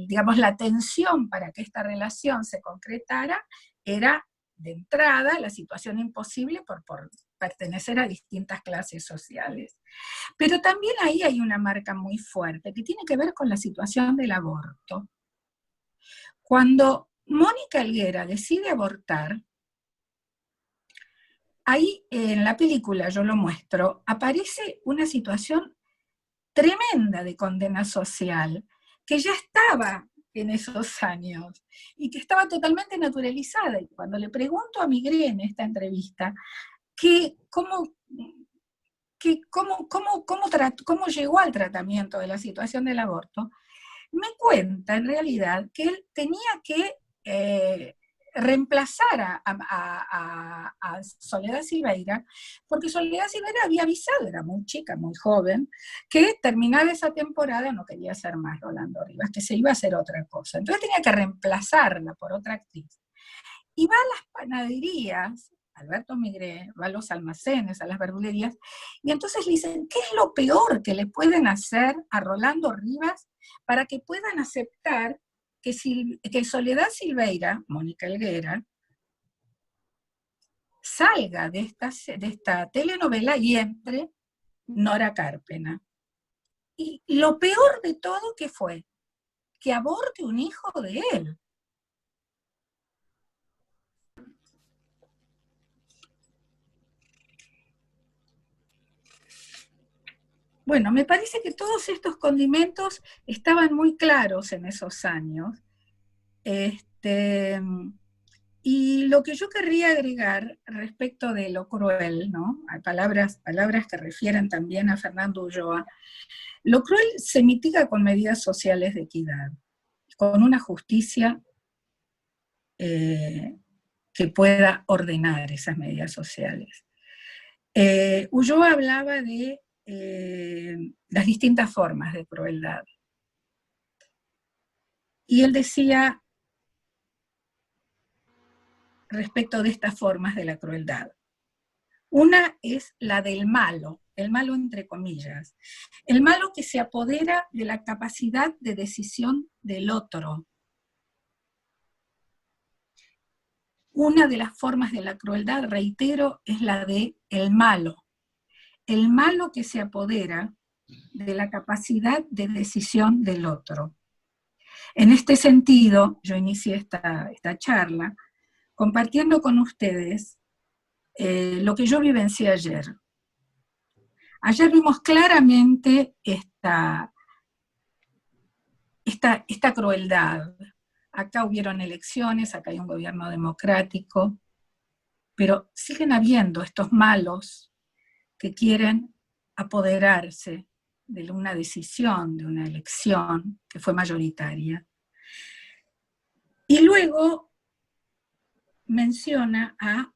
digamos, la tensión para que esta relación se concretara era, de entrada, la situación imposible por pertenecer a distintas clases sociales. Pero también ahí hay una marca muy fuerte que tiene que ver con la situación del aborto. Cuando Mónica Helguera decide abortar, ahí en la película, yo lo muestro, aparece una situación tremenda de condena social, que ya estaba en esos años, y que estaba totalmente naturalizada. Y cuando le pregunto a Migré en esta entrevista, cómo llegó al tratamiento de la situación del aborto, me cuenta en realidad que él tenía que reemplazar a Soledad Silveira, porque Soledad Silveira había avisado, era muy chica, muy joven, que terminada esa temporada no quería ser más Rolando Rivas, que se iba a hacer otra cosa. Entonces tenía que reemplazarla por otra actriz. Y va a las panaderías, Alberto Migré, va a los almacenes, a las verdulerías, y entonces le dicen, ¿qué es lo peor que le pueden hacer a Rolando Rivas para que puedan aceptar que Soledad Silveira, Mónica Helguera, salga de esta telenovela y entre Nora Carpena? Y lo peor de todo, ¿qué fue? Que aborte un hijo de él. Bueno, me parece que todos estos condimentos estaban muy claros en esos años. Y lo que yo querría agregar respecto de lo cruel, ¿no? Hay palabras que refieren también a Fernando Ulloa. Lo cruel se mitiga con medidas sociales de equidad, con una justicia que pueda ordenar esas medidas sociales. Ulloa hablaba de las distintas formas de crueldad. Y él decía, respecto de estas formas de la crueldad, una es la del malo, el malo entre comillas, el malo que se apodera de la capacidad de decisión del otro. Una de las formas de la crueldad, reitero, es la de el malo que se apodera de la capacidad de decisión del otro. En este sentido, yo inicié esta charla compartiendo con ustedes lo que yo vivencié ayer. Ayer vimos claramente esta crueldad. Acá hubieron elecciones, acá hay un gobierno democrático, pero siguen habiendo estos malos que quieren apoderarse de una decisión, de una elección que fue mayoritaria. Y luego menciona a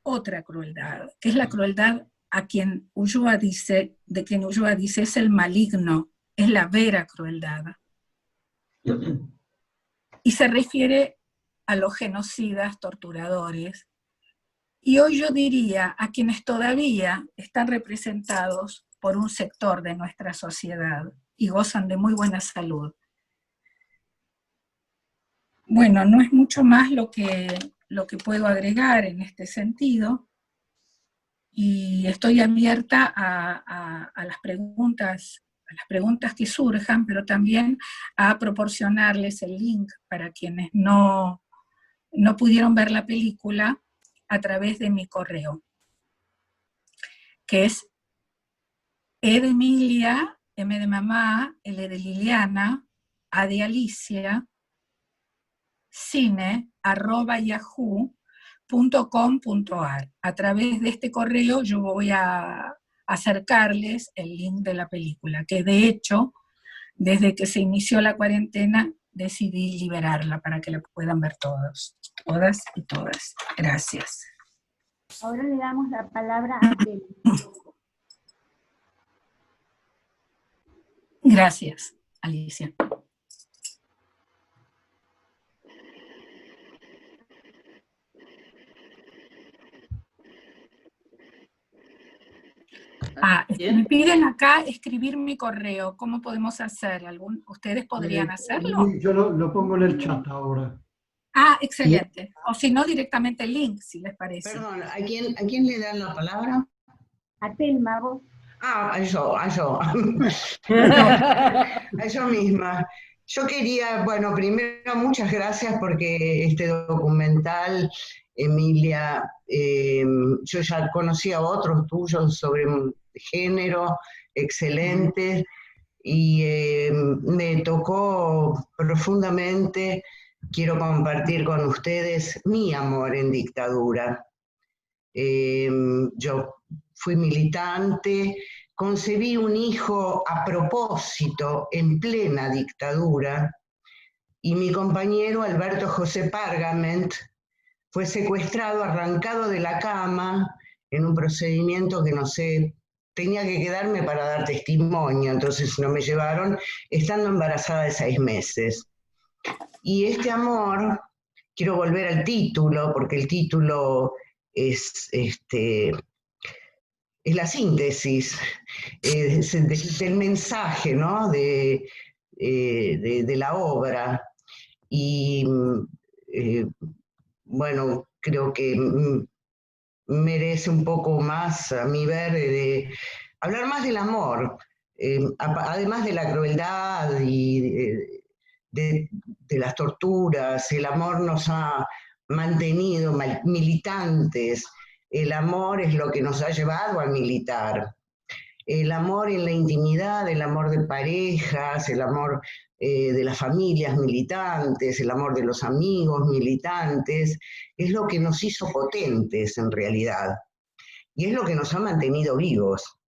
otra crueldad, que es la crueldad de quien Ulloa dice es el maligno, es la vera crueldad. Y se refiere a los genocidas, torturadores, y hoy yo diría a quienes todavía están representados por un sector de nuestra sociedad y gozan de muy buena salud. Bueno, no es mucho más lo que puedo agregar en este sentido, y estoy abierta a las preguntas que surjan, pero también a proporcionarles el link para quienes no pudieron ver la película a través de mi correo, que es E de Emilia, M de mamá, L de Liliana, A de Alicia, cine@yahoo.com.ar. A través de este correo yo voy a acercarles el link de la película, que de hecho, desde que se inició la cuarentena, decidí liberarla para que la puedan ver todas y todas. Gracias. Ahora le damos la palabra a Kelly. Gracias, Alicia. Me piden acá escribir mi correo. ¿Cómo podemos hacer? ¿Ustedes podrían hacerlo? Yo lo pongo en el chat ahora. Excelente. O si no, directamente el link, si les parece. Perdón, ¿a quién le dan la palabra? A Telma, vos. A yo. A yo misma. Yo quería, bueno, primero muchas gracias porque este documental, Emilia, yo ya conocía otros tuyos sobre género, excelentes, y me tocó profundamente. Quiero compartir con ustedes mi amor en dictadura. Yo fui militante, concebí un hijo a propósito en plena dictadura, y mi compañero Alberto José Pargament fue secuestrado, arrancado de la cama, en un procedimiento que no sé, tenía que quedarme para dar testimonio, entonces no me llevaron, estando embarazada de 6 meses. Y este amor, quiero volver al título, porque el título es la síntesis del mensaje, ¿no? de la obra. Y bueno, creo que merece un poco más, a mi ver, de hablar más del amor, además de la crueldad y de las torturas. El amor nos ha mantenido militantes, el amor es lo que nos ha llevado a militar. El amor en la intimidad, el amor de parejas, el amor de las familias militantes, el amor de los amigos militantes, es lo que nos hizo potentes en realidad, y es lo que nos ha mantenido vivos.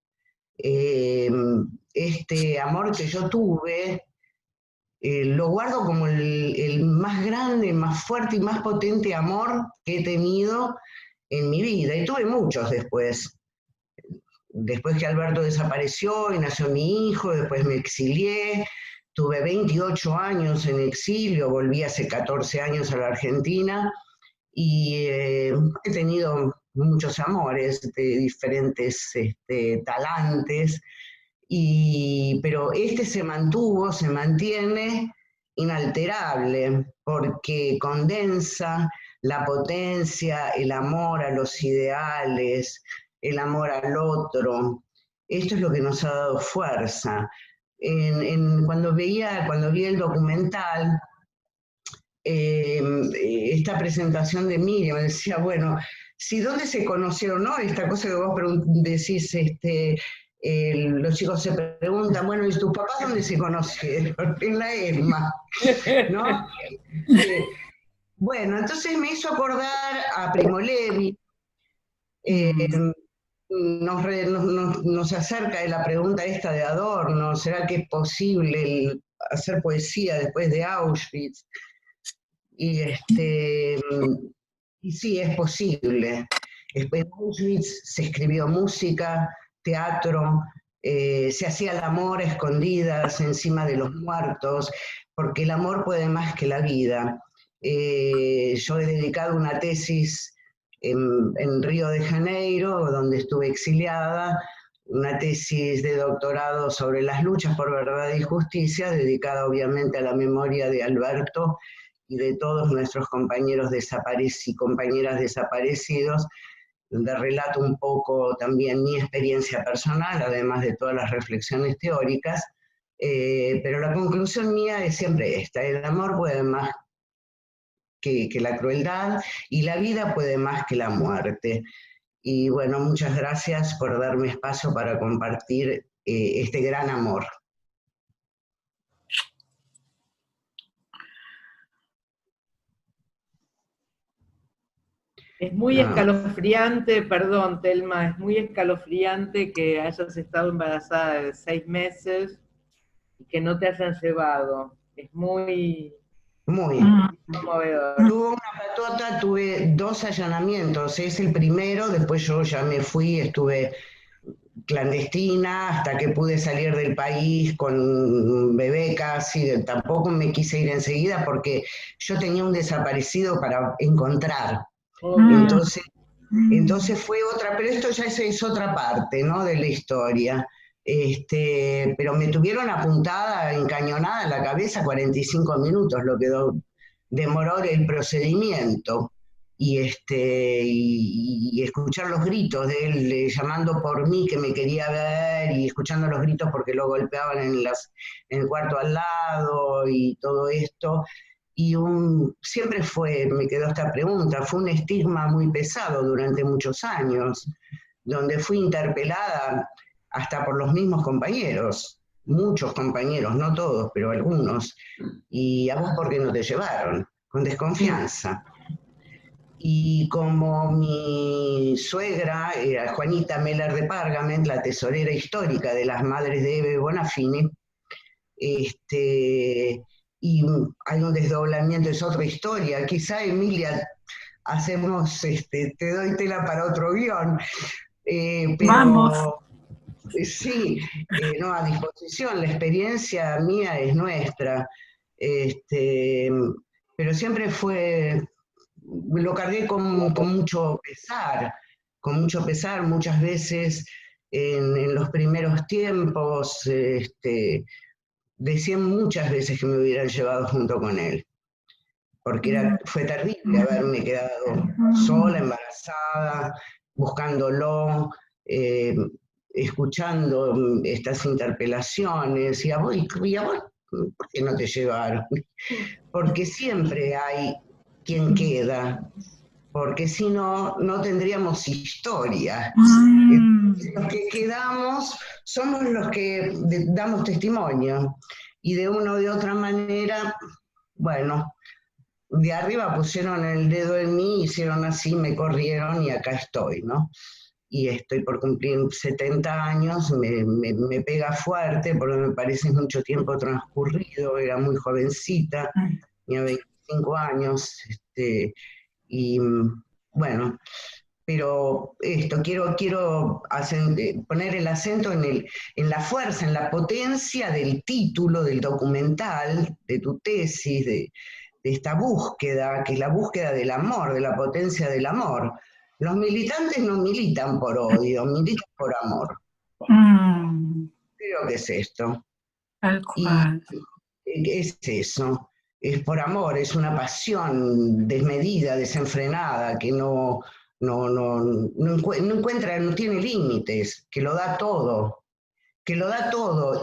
Este amor que yo tuve, lo guardo como el más grande, más fuerte y más potente amor que he tenido en mi vida, y tuve muchos después. Después que Alberto desapareció y nació mi hijo, después me exilié, tuve 28 años en exilio, volví hace 14 años a la Argentina, y he tenido muchos amores de diferentes talantes, pero este se mantiene inalterable, porque condensa la potencia, el amor a los ideales, el amor al otro. Esto es lo que nos ha dado fuerza. Cuando vi el documental, esta presentación de Miriam, me decía, bueno, si dónde se conocieron, ¿no? Esta cosa que vos decís, los chicos se preguntan, bueno, ¿y tus papás dónde se conocieron? En la ESMA, ¿no? Bueno, entonces me hizo acordar a Primo Levi. Nos acerca de la pregunta esta de Adorno, ¿será que es posible hacer poesía después de Auschwitz? Y sí, es posible. Después de Auschwitz se escribió música, teatro, se hacía el amor a escondidas encima de los muertos, porque el amor puede más que la vida. Yo he dedicado una tesis en Río de Janeiro, donde estuve exiliada, una tesis de doctorado sobre las luchas por verdad y justicia, dedicada obviamente a la memoria de Alberto y de todos nuestros compañeros y compañeras desaparecidos, donde relato un poco también mi experiencia personal, además de todas las reflexiones teóricas, pero la conclusión mía es siempre esta: el amor puede más que la crueldad, y la vida puede más que la muerte. Y bueno, muchas gracias por darme espacio para compartir este gran amor. Es muy escalofriante, perdón, Telma, es muy escalofriante que hayas estado embarazada de 6 meses y que no te hayan llevado. Es muy conmovedor. Tuve una patota, tuve 2 allanamientos, es el primero, después yo ya me fui, estuve clandestina hasta que pude salir del país con un bebé casi. Tampoco me quise ir enseguida porque yo tenía un desaparecido para encontrar. Entonces fue otra, pero esto ya es otra parte, ¿no?, de la historia. Pero me tuvieron apuntada, encañonada en la cabeza 45 minutos, lo que demoró el procedimiento. Y escuchar los gritos de él llamando por mí, que me quería ver, y escuchando los gritos porque lo golpeaban en el cuarto al lado y todo esto. Y siempre me quedó esta pregunta, fue un estigma muy pesado durante muchos años, donde fui interpelada hasta por los mismos compañeros, muchos compañeros, no todos, pero algunos. ¿Y a vos por qué no te llevaron? Con desconfianza. Y como mi suegra era Juanita Meller de Pargament, la tesorera histórica de las madres de Eve Bonafini, y hay un desdoblamiento, es otra historia. Quizá, Emilia, hacemos, te doy tela para otro guión, pero Vamos. Sí, no, a disposición, la experiencia mía es nuestra, pero siempre lo cargué con mucho pesar, muchas veces en los primeros tiempos, decían muchas veces que me hubieran llevado junto con él, porque fue terrible haberme quedado sola, embarazada, buscándolo, escuchando estas interpelaciones, y a vos, ¿por qué no te llevaron? Porque siempre hay quien queda, porque si no, no tendríamos historia. Los que quedamos somos los que damos testimonio, y de una o de otra manera, bueno, de arriba pusieron el dedo en mí, hicieron así, me corrieron y acá estoy, ¿no? Y estoy por cumplir 70 años, me pega fuerte porque me parece mucho tiempo transcurrido, era muy jovencita, tenía 25 años, y bueno, pero quiero poner el acento en la fuerza, en la potencia del título del documental, de tu tesis, de esta búsqueda, que es la búsqueda del amor, de la potencia del amor. Los militantes no militan por odio, militan por amor. Creo que es esto. Tal cual. Y es eso, es por amor, es una pasión desmedida, desenfrenada, que no encuentra, no tiene límites, que lo da todo.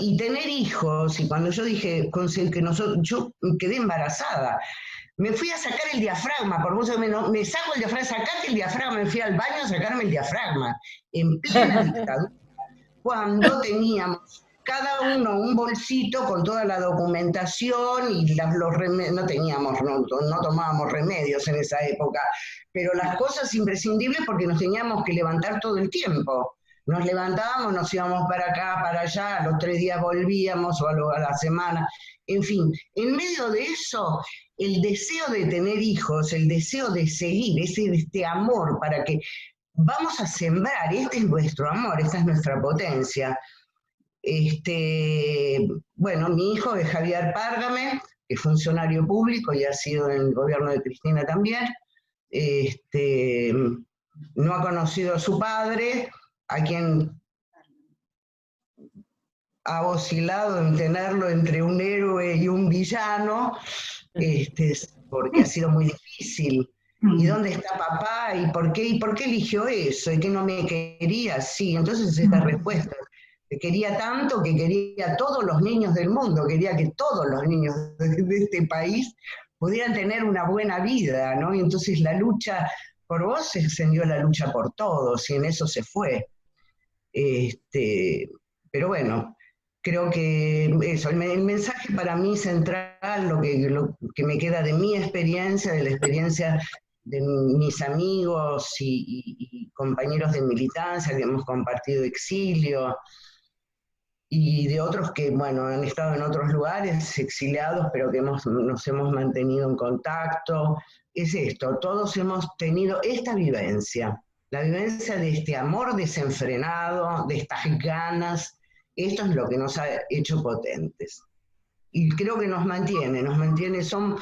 Y tener hijos, y cuando yo dije que yo quedé embarazada, me fui a sacar el diafragma, por vos menos, me saco el diafragma, sacate el diafragma, me fui al baño a sacarme el diafragma, en plena dictadura, cuando teníamos cada uno un bolsito con toda la documentación y los remedios, no tomábamos remedios en esa época, pero las cosas imprescindibles porque nos teníamos que levantar todo el tiempo. Nos levantábamos, nos íbamos para acá, para allá, a los 3 días volvíamos, o a la semana, en fin. En medio de eso, el deseo de tener hijos, el deseo de seguir, este amor para que vamos a sembrar, este es nuestro amor, esta es nuestra potencia. Bueno, mi hijo es Javier Párgame, que es funcionario público y ha sido en el gobierno de Cristina también. No ha conocido a su padre, a quien ha oscilado en tenerlo entre un héroe y un villano, porque ha sido muy difícil. ¿Y dónde está papá? ¿Y por qué eligió eso? ¿Y qué no me quería? Sí, entonces esta respuesta. Que quería tanto que quería a todos los niños del mundo, quería que todos los niños de este país pudieran tener una buena vida, ¿no? Y entonces la lucha por vos se extendió la lucha por todos, y en eso se fue. Pero bueno, creo que eso, el mensaje para mí central, lo que me queda de mi experiencia, de la experiencia de mis amigos y compañeros de militancia que hemos compartido exilio, y de otros que, bueno, han estado en otros lugares exiliados, pero que nos hemos mantenido en contacto, es esto, todos hemos tenido esta vivencia, la vivencia de este amor desenfrenado, de estas ganas. Esto es lo que nos ha hecho potentes. Y creo que nos mantiene, son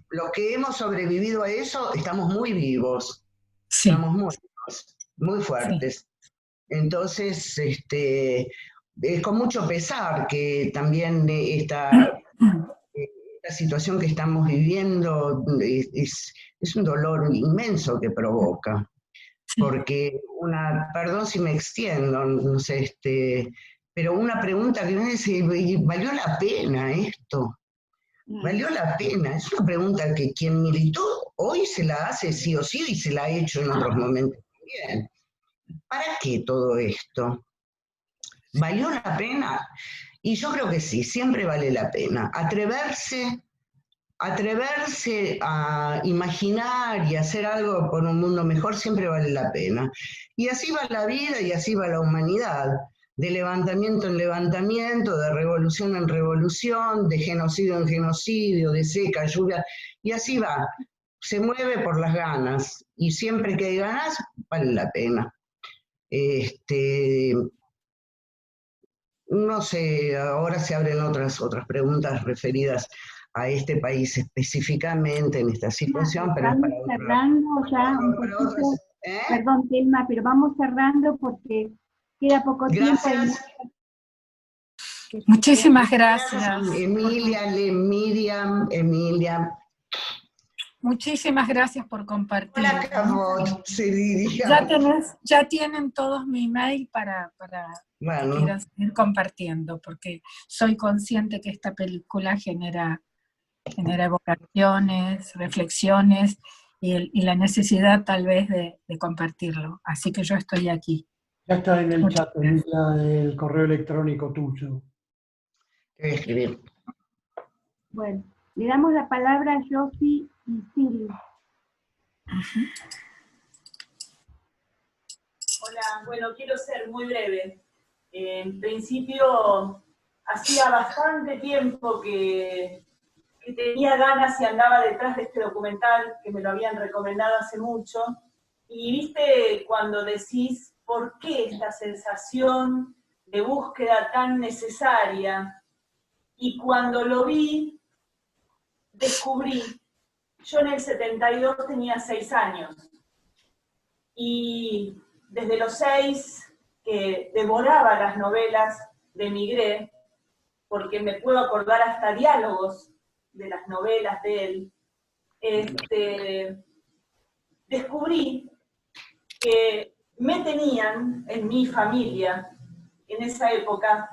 los que hemos sobrevivido a eso, estamos muy vivos, Sí. estamos muy vivos, muy fuertes. Sí. Entonces, es con mucho pesar que también esta situación que estamos viviendo es un dolor inmenso que provoca. Porque perdón si me extiendo, no sé, pero una pregunta que me dice, ¿valió la pena esto? ¿Valió la pena? Es una pregunta que quien militó hoy se la hace sí o sí y se la ha hecho en otros momentos también. ¿Para qué todo esto? ¿Valió la pena? Y yo creo que sí, siempre vale la pena. Atreverse a imaginar y hacer algo por un mundo mejor siempre vale la pena. Y así va la vida y así va la humanidad, de levantamiento en levantamiento, de revolución en revolución, de genocidio en genocidio, de seca, lluvia, y así va. Se mueve por las ganas, y siempre que hay ganas, vale la pena. No sé, ahora se abren otras preguntas referidas a este país específicamente en esta situación, pero vamos cerrando ya un poquito. Perdón, Telma, pero vamos cerrando porque queda poco tiempo. Gracias. Muchísimas gracias. Emilia. Muchísimas gracias por compartir. Hola, Cabot, se dirige. Ya tienen todos mi email para bueno, que quieran seguir compartiendo, porque soy consciente que esta película genera evocaciones, reflexiones y la necesidad tal vez de compartirlo. Así que yo estoy aquí. Ya está en el chat, el correo electrónico tuyo. Voy a escribir. Bueno, le damos la palabra a Jofi y Siri. Hola, bueno, quiero ser muy breve. En principio, hacía bastante tiempo que tenía ganas y andaba detrás de este documental, que me lo habían recomendado hace mucho, y viste cuando decís, ¿por qué esta sensación de búsqueda tan necesaria? Y cuando lo vi, descubrí, yo en el 72 tenía 6 años, y desde los 6 que devoraba las novelas de Migré, porque me puedo acordar hasta diálogos de las novelas de él, descubrí que me tenían en mi familia, en esa época,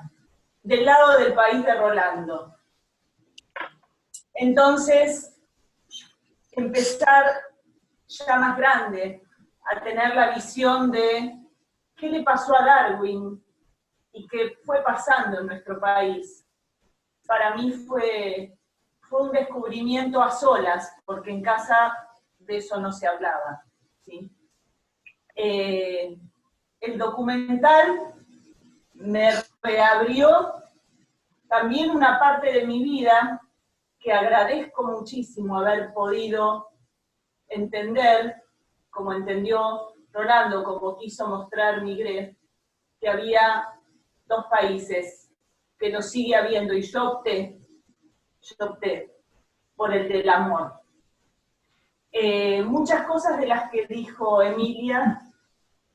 del lado del país de Rolando. Entonces, empezar ya más grande a tener la visión de qué le pasó a Darwin y qué fue pasando en nuestro país. Para mí fue un descubrimiento a solas, porque en casa de eso no se hablaba, ¿sí? El documental me reabrió también una parte de mi vida que agradezco muchísimo haber podido entender, como entendió Rolando, como quiso mostrar Migré, que había 2 países, que lo sigue habiendo, y yo opté por el del amor. Muchas cosas de las que dijo Emilia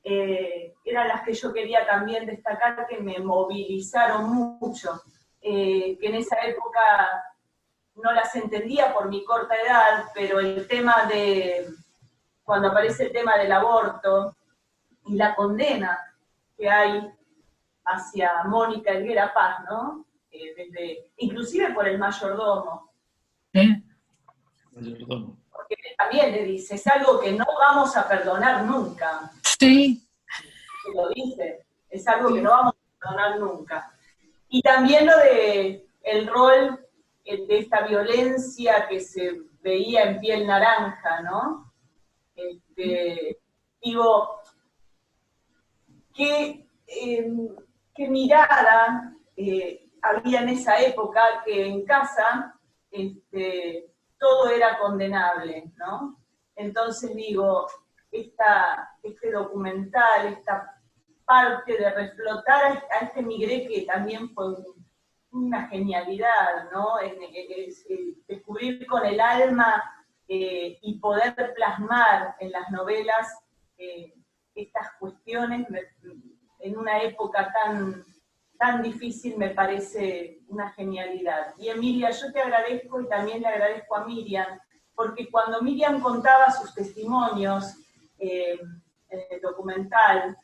eran las que yo quería también destacar, que me movilizaron mucho, que en esa época no las entendía por mi corta edad, pero el tema cuando aparece el tema del aborto y la condena que hay hacia Mónica Helguera Paz, ¿no? Inclusive por el mayordomo. Porque también le dice, es algo que no vamos a perdonar nunca. Sí. Lo dice, es algo que no vamos a perdonar nunca. Y también lo de el rol de esta violencia que se veía en Piel Naranja, ¿no? Digo, ¿qué mirada había en esa época que en casa todo era condenable, ¿no? Entonces digo, este documental, esta parte de reflotar a este migré que también fue una genialidad, ¿no? Descubrir con el alma y poder plasmar en las novelas estas cuestiones en una época tan difícil me parece una genialidad. Y Emilia, yo te agradezco y también le agradezco a Miriam, porque cuando Miriam contaba sus testimonios en el documental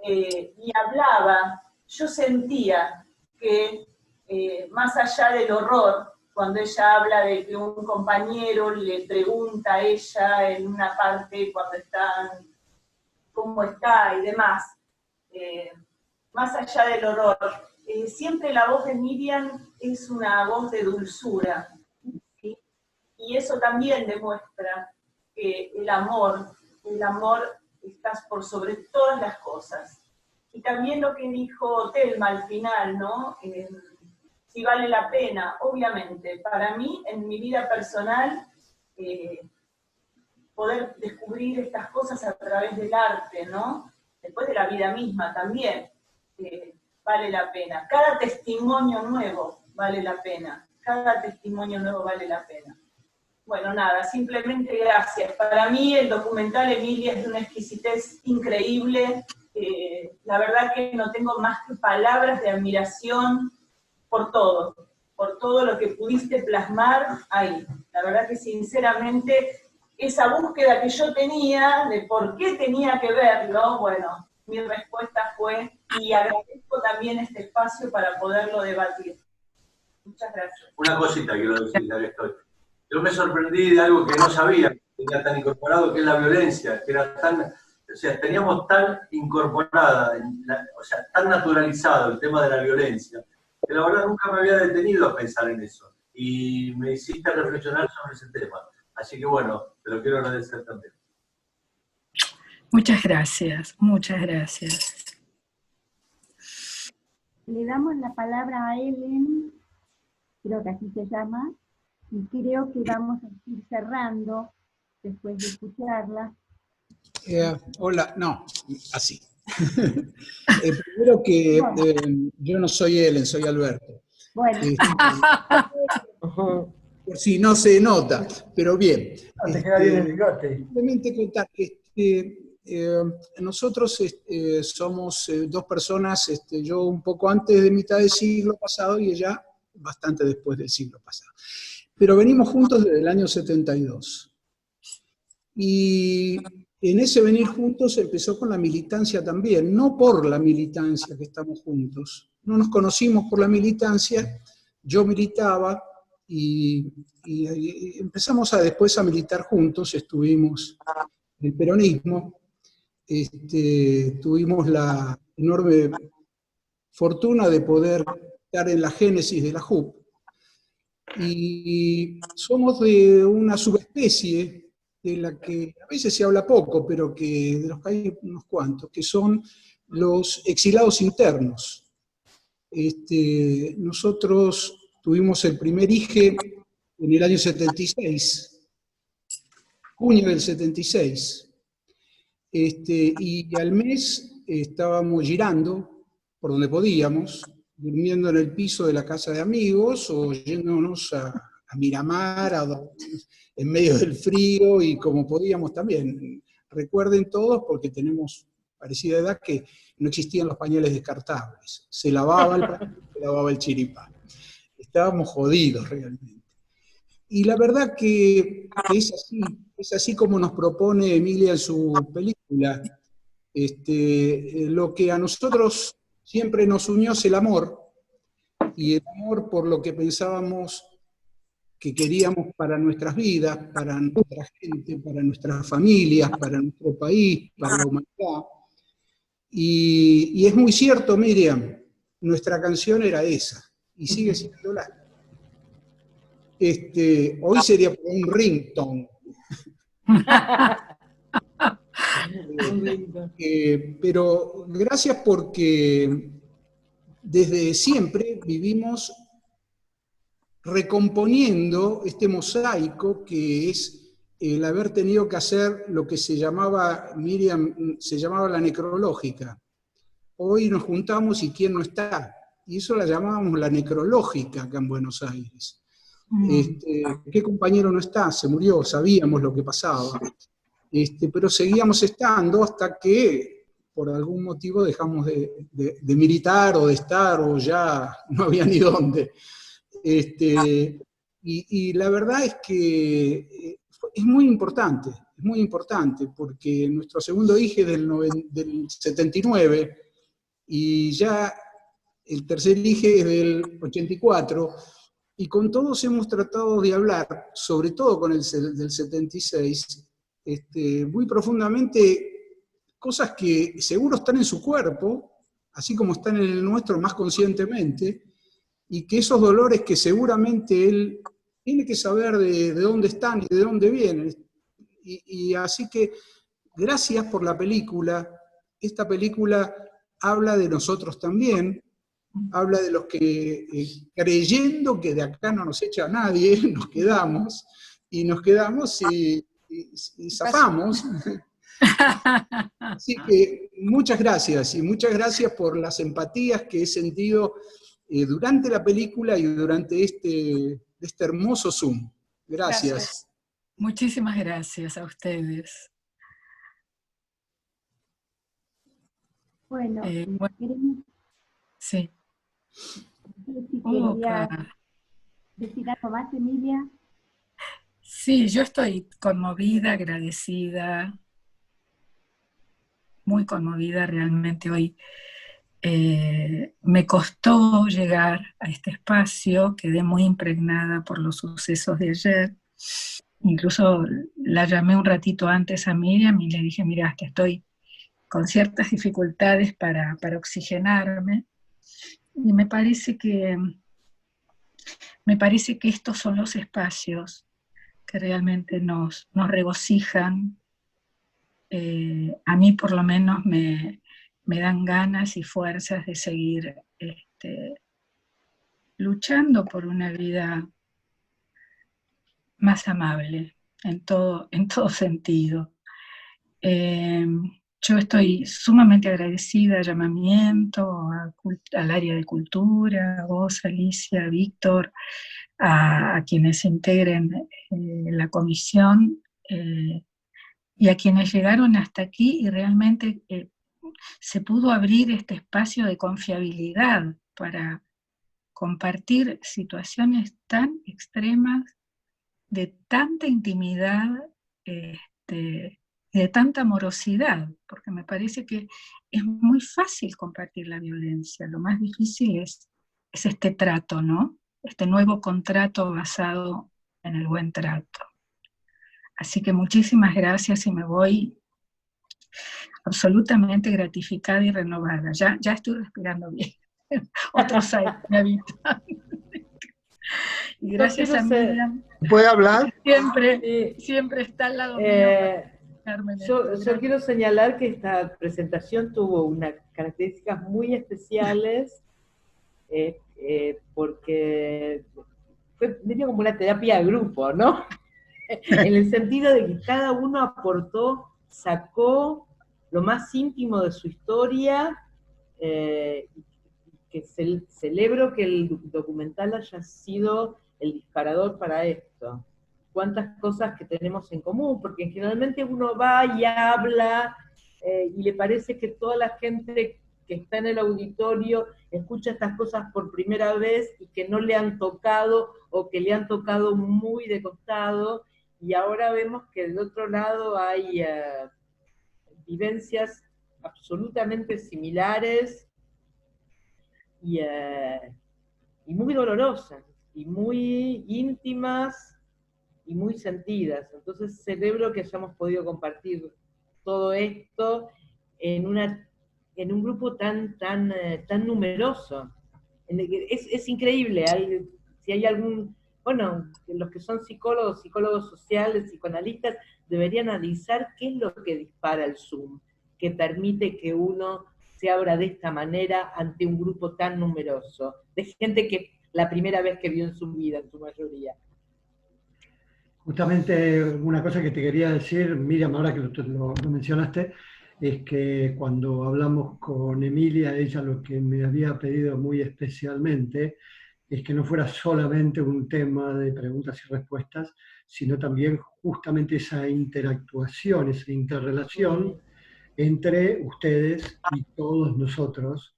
y hablaba, yo sentía que más allá del horror, cuando ella habla de que un compañero le pregunta a ella en una parte cuando están, cómo está y demás, más allá del horror, siempre la voz de Miriam es una voz de dulzura, ¿sí? Y eso también demuestra que el amor está por sobre todas las cosas. Y también lo que dijo Thelma al final, ¿no? Si vale la pena, obviamente, para mí, en mi vida personal, poder descubrir estas cosas a través del arte, ¿no? Después de la vida misma también, vale la pena. Cada testimonio nuevo vale la pena. Cada testimonio nuevo vale la pena. Bueno, nada, simplemente gracias. Para mí el documental Emilia es de una exquisitez increíble. La verdad que no tengo más que palabras de admiración por todo lo que pudiste plasmar ahí. La verdad que sinceramente esa búsqueda que yo tenía de por qué tenía que verlo, bueno, mi respuesta fue, y agradezco también este espacio para poderlo debatir. Muchas gracias. Una cosita quiero decir, ya que estoy. Yo me sorprendí de algo que no sabía, que tenía tan incorporado, que es la violencia, que era tan, o sea, teníamos tan incorporada, o sea, tan naturalizado el tema de la violencia, que la verdad nunca me había detenido a pensar en eso. Y me hiciste reflexionar sobre ese tema. Así que bueno, te lo quiero agradecer también. Muchas gracias, muchas gracias. Le damos la palabra a Ellen, creo que así se llama, y creo que vamos a ir cerrando después de escucharla. Hola, no, así. Primero que yo no soy Ellen, soy Alberto. Bueno. Por si no se nota, pero bien. No te queda bien el bigote. Simplemente contar que nosotros somos dos personas, yo un poco antes de mitad del siglo pasado y ella bastante después del siglo pasado. Pero venimos juntos desde el año 72. Y en ese venir juntos empezó con la militancia también, no por la militancia que estamos juntos. No nos conocimos por la militancia, yo militaba y empezamos después a militar juntos, estuvimos en el peronismo, tuvimos la enorme fortuna de poder estar en la génesis de la JUP, y somos de una subespecie de la que a veces se habla poco, pero que de los que hay unos cuantos, que son los exilados internos. Nosotros tuvimos el primer IGE en el año 76, junio del 76, y al mes estábamos girando por donde podíamos, durmiendo en el piso de la casa de amigos o yéndonos a Miramar, en medio del frío, y como podíamos también. Recuerden todos, porque tenemos parecida edad, que no existían los pañales descartables. Se lavaba el pañal, se lavaba el chiripán. Estábamos jodidos realmente. Y la verdad que es así como nos propone Emilia en su película. Lo que a nosotros siempre nos unió es el amor, y el amor por lo que pensábamos que queríamos para nuestras vidas, para nuestra gente, para nuestras familias, para nuestro país, para la humanidad. Y es muy cierto, Miriam, nuestra canción era esa, y sigue siendo la. Hoy sería un ringtone. Pero gracias, porque desde siempre vivimos recomponiendo este mosaico que es el haber tenido que hacer lo que se llamaba, Miriam, se llamaba la necrológica. Hoy nos juntamos y ¿quién no está? Y eso la llamábamos la necrológica acá en Buenos Aires. ¿Qué compañero no está? Se murió, sabíamos lo que pasaba. Pero seguíamos estando hasta que por algún motivo dejamos de militar o de estar, o ya no había ni dónde. Y la verdad es que es muy importante, porque nuestro segundo hijo es del 79, y ya el tercer hijo es del 84, y con todos hemos tratado de hablar, sobre todo con el del 76, muy profundamente, cosas que seguro están en su cuerpo, así como están en el nuestro más conscientemente, y que esos dolores que seguramente él tiene que saber de dónde están y de dónde vienen. Y así que, gracias por la película. Esta película habla de nosotros también, habla de los que, creyendo que de acá no nos echa nadie, nos quedamos y zafamos. Así que muchas gracias, y muchas gracias por las empatías que he sentido durante la película y durante este hermoso Zoom. Gracias. Muchísimas gracias a ustedes. Bueno, bueno, sí. Si quería decir algo más, Emilia. Sí, yo estoy conmovida, agradecida, muy conmovida realmente hoy. Me costó llegar a este espacio, quedé muy impregnada por los sucesos de ayer. Incluso la llamé un ratito antes a Miriam y le dije, mira, que estoy con ciertas dificultades para oxigenarme. Y me parece que estos son los espacios que realmente nos regocijan. A mí por lo menos me dan ganas y fuerzas de seguir luchando por una vida más amable, en todo sentido. Yo estoy sumamente agradecida al llamamiento, al área de cultura, a vos, Alicia, a Víctor, a quienes se integren la comisión, y a quienes llegaron hasta aquí y realmente se pudo abrir este espacio de confiabilidad para compartir situaciones tan extremas, de tanta intimidad, de tanta amorosidad, porque me parece que es muy fácil compartir la violencia, lo más difícil es este trato, ¿no? Este nuevo contrato basado en el buen trato. Así que muchísimas gracias y me voy absolutamente gratificada y renovada. Ya estoy respirando bien. Otros aires me habitan. Y gracias a Miriam. ¿Puede hablar? Siempre está al lado mío. Yo quiero señalar que esta presentación tuvo unas características muy especiales, porque fue medio como una terapia de grupo, ¿no? En el sentido de que cada uno aportó, sacó lo más íntimo de su historia, que celebro que el documental haya sido el disparador para esto. Cuántas cosas que tenemos en común, porque generalmente uno va y habla, y le parece que toda la gente que está en el auditorio escucha estas cosas por primera vez y que no le han tocado, o que le han tocado muy de costado, y ahora vemos que del otro lado hay vivencias absolutamente similares y muy dolorosas, y muy íntimas, y muy sentidas. Entonces celebro que hayamos podido compartir todo esto en un grupo tan numeroso. Es increíble. Si hay algún... Bueno, los que son psicólogos sociales, psicoanalistas, deberían analizar qué es lo que dispara el Zoom, que permite que uno se abra de esta manera ante un grupo tan numeroso, de gente que la primera vez que vio en su vida, en su mayoría. Justamente una cosa que te quería decir, Miriam, ahora que lo mencionaste, es que cuando hablamos con Emilia, ella lo que me había pedido muy especialmente es que no fuera solamente un tema de preguntas y respuestas, sino también justamente esa interactuación, esa interrelación entre ustedes y todos nosotros,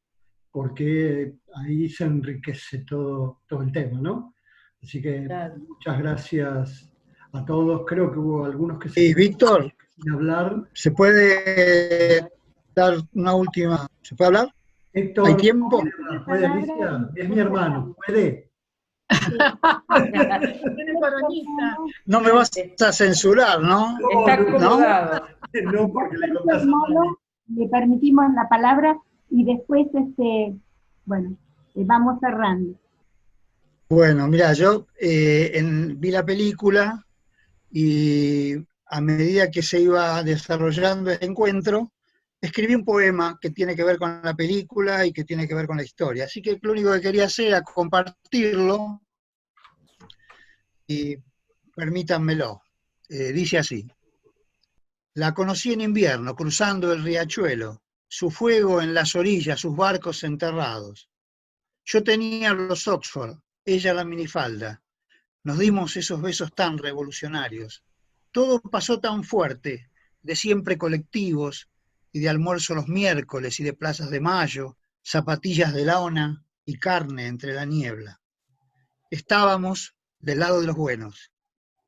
porque ahí se enriquece todo el tema, ¿no? Así que muchas gracias a todos. Creo que hubo algunos que se Y Víctor, sin hablar. ¿se puede dar una última? ¿Se puede hablar? Héctor, ¿Hay tiempo? ¿puede Alicia? Es mi hermano, ¿puede? Tiene coronita. No me vas a censurar, ¿no? Está acomodado. No, porque le contás a Molo, le permitimos la palabra y después, bueno, vamos cerrando. Bueno, mira, yo vi la película y a medida que se iba desarrollando el encuentro, escribí un poema que tiene que ver con la película y que tiene que ver con la historia. Así que lo único que quería hacer era compartirlo y permítanmelo. Dice así: la conocí en invierno, cruzando el riachuelo, su fuego en las orillas, sus barcos enterrados. Yo tenía los Oxford, ella la minifalda. Nos dimos esos besos tan revolucionarios. Todo pasó tan fuerte, de siempre colectivos, y de almuerzo los miércoles, y de plazas de mayo, zapatillas de lana y carne entre la niebla. Estábamos del lado de los buenos.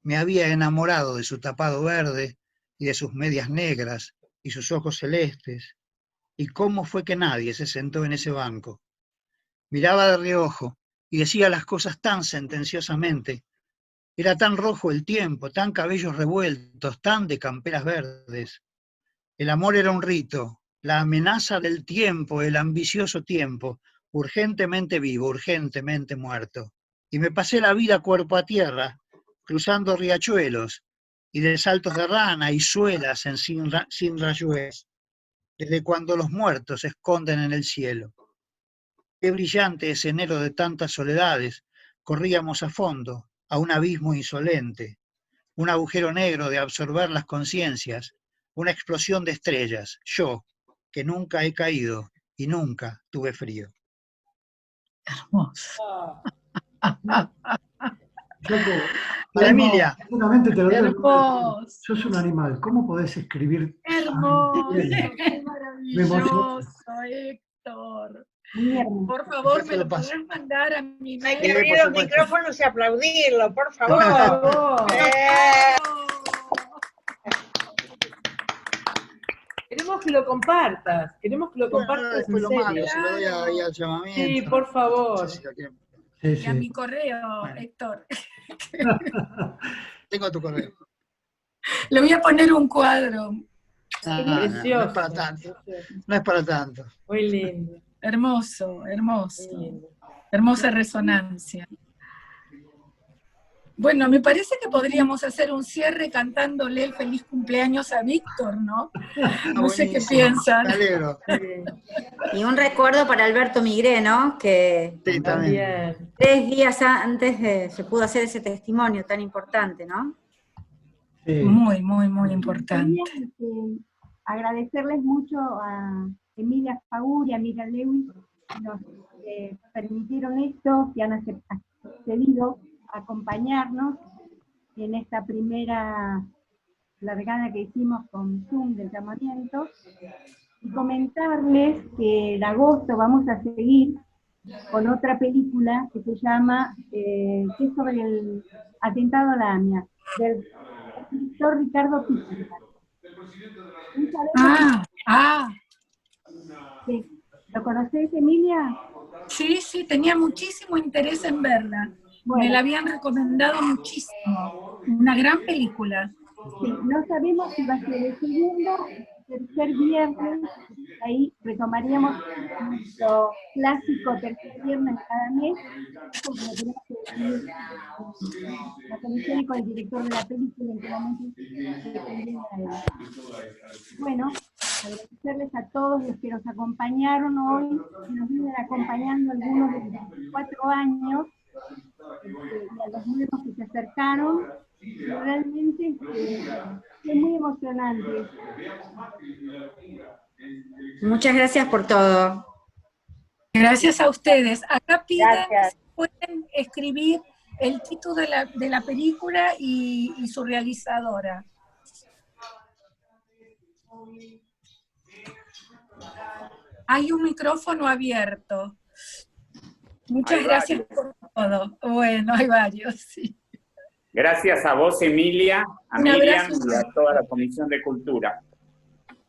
Me había enamorado de su tapado verde, y de sus medias negras, y sus ojos celestes. ¿Y cómo fue que nadie se sentó en ese banco? Miraba de reojo, y decía las cosas tan sentenciosamente. Era tan rojo el tiempo, tan cabellos revueltos, tan de camperas verdes. El amor era un rito, la amenaza del tiempo, el ambicioso tiempo, urgentemente vivo, urgentemente muerto. Y me pasé la vida cuerpo a tierra, cruzando riachuelos, y de saltos de rana y suelas en sin rayuez, desde cuando los muertos se esconden en el cielo. Qué brillante ese enero de tantas soledades, corríamos a fondo, a un abismo insolente, un agujero negro de absorber las conciencias, una explosión de estrellas, yo, que nunca he caído y nunca tuve frío. Hermoso. Para Emilia. Seguramente te lo digo. Hermoso. Sos un animal. ¿Cómo podés escribir? Hermoso, Me qué maravilloso, Héctor. Por favor, me lo podrás mandar a mi Hay mail. que abrir los micrófonos y aplaudirlo, por favor. Por favor. Queremos que lo compartas, queremos que lo compartas en Después lo mando, serio. se lo doy ahí al llamamiento. Sí, por favor. Y a mi correo, Héctor. Tengo tu correo. Le voy a poner un cuadro. No es para tanto. No es para tanto. Muy lindo. Hermoso, hermoso. Hermosa resonancia. Bueno, me parece que podríamos hacer un cierre cantándole el feliz cumpleaños a Víctor, ¿no? No sé qué piensan. Me alegro. Y un recuerdo para Alberto Migré, ¿no? Que sí, también. 3 días antes se pudo hacer ese testimonio tan importante, ¿no? Sí. Muy, muy, muy importante. Quería agradecerles mucho a Emilia Fagur y a Miriam Lewis, que nos permitieron esto, que han accedido a acompañarnos en esta primera largada que hicimos con Zoom del llamamiento, y comentarles que en agosto vamos a seguir con otra película que se llama, que es sobre el atentado a la AMIA, del escritor Ricardo Pizarro. Sí. ¿Lo conocés, Emilia? Sí, sí, tenía muchísimo interés en verla. Bueno. Me la habían recomendado muchísimo. Una gran película. Sí, no sabemos si va a ser el segundo, tercer viernes, ahí retomaríamos nuestro clásico tercer viernes cada mes, porque lo tenemos que decidir la comisión y con el director de la película, en que momento dependiera de él. Bueno, agradecerles a todos los que nos acompañaron hoy, que nos vienen acompañando algunos de 24 años, y a los nuevos que se acercaron, Realmente fue muy emocionante. Muchas gracias por todo. Gracias a ustedes. Acá piden Gracias. si pueden escribir el título de la película y su realizadora. Hay un micrófono abierto. Muchas Hay gracias varios. por todo. Bueno, hay varios, sí. Gracias a vos, Emilia, a Un Miriam abrazo. y a toda la Comisión de Cultura.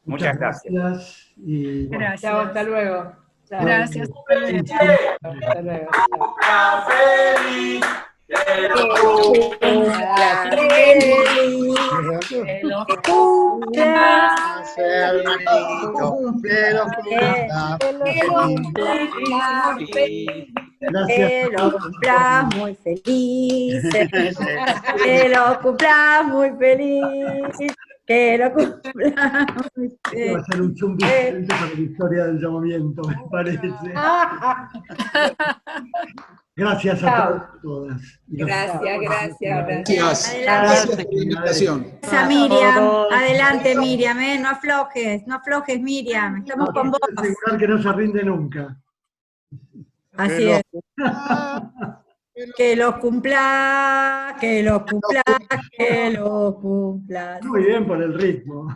Muchas gracias. Y, bueno, Gracias. Chao, hasta luego. Chao. Gracias. Hasta luego. Chao. ¡Feliz! ¡Que lo cumplas! Hermanito, que lo Que lo cumplas muy feliz, que lo cumplas muy feliz, que lo cumplas muy este va a ser un zoom feliz. diferente para la historia del llamamiento, me parece. Gracias a todos y todas. Gracias. Gracias. Adelante. Gracias por la invitación. Gracias a Miriam. Adelante, Miriam, no aflojes, Miriam. Estamos con vos. Quiero asegurar que no se rinde nunca. Así es. Que lo cumpla, que lo cumpla, que lo cumpla. Muy bien por el ritmo.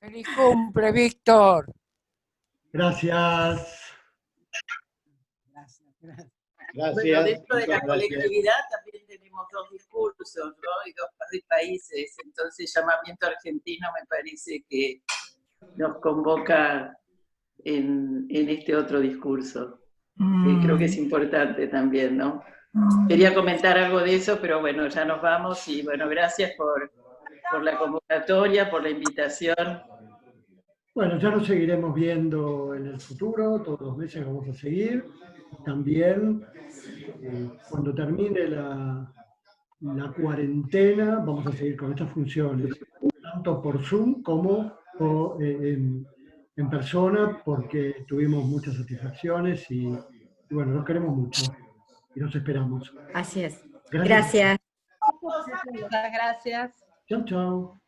¡Feliz cumple, Víctor! Gracias. Bueno, dentro de la colectividad también tenemos dos discursos, ¿no? Y dos países. Entonces, llamamiento argentino me parece que nos convoca en este otro discurso. Creo que es importante también, ¿no? Quería comentar algo de eso, pero bueno, ya nos vamos y bueno, gracias por la convocatoria, por la invitación. Bueno, ya nos seguiremos viendo en el futuro, todos los meses vamos a seguir. También, cuando termine la cuarentena, vamos a seguir con estas funciones, tanto por Zoom como en persona, porque tuvimos muchas satisfacciones y bueno, los queremos mucho y los esperamos. Así es. Gracias. Gracias. Gracias. Chao, chao.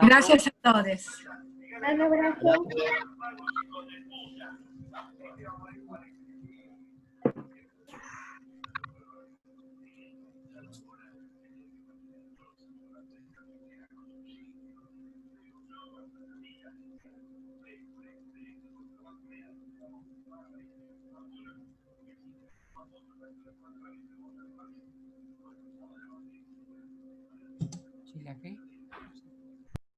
Gracias a todos. Un abrazo. ¿Sí, la qué?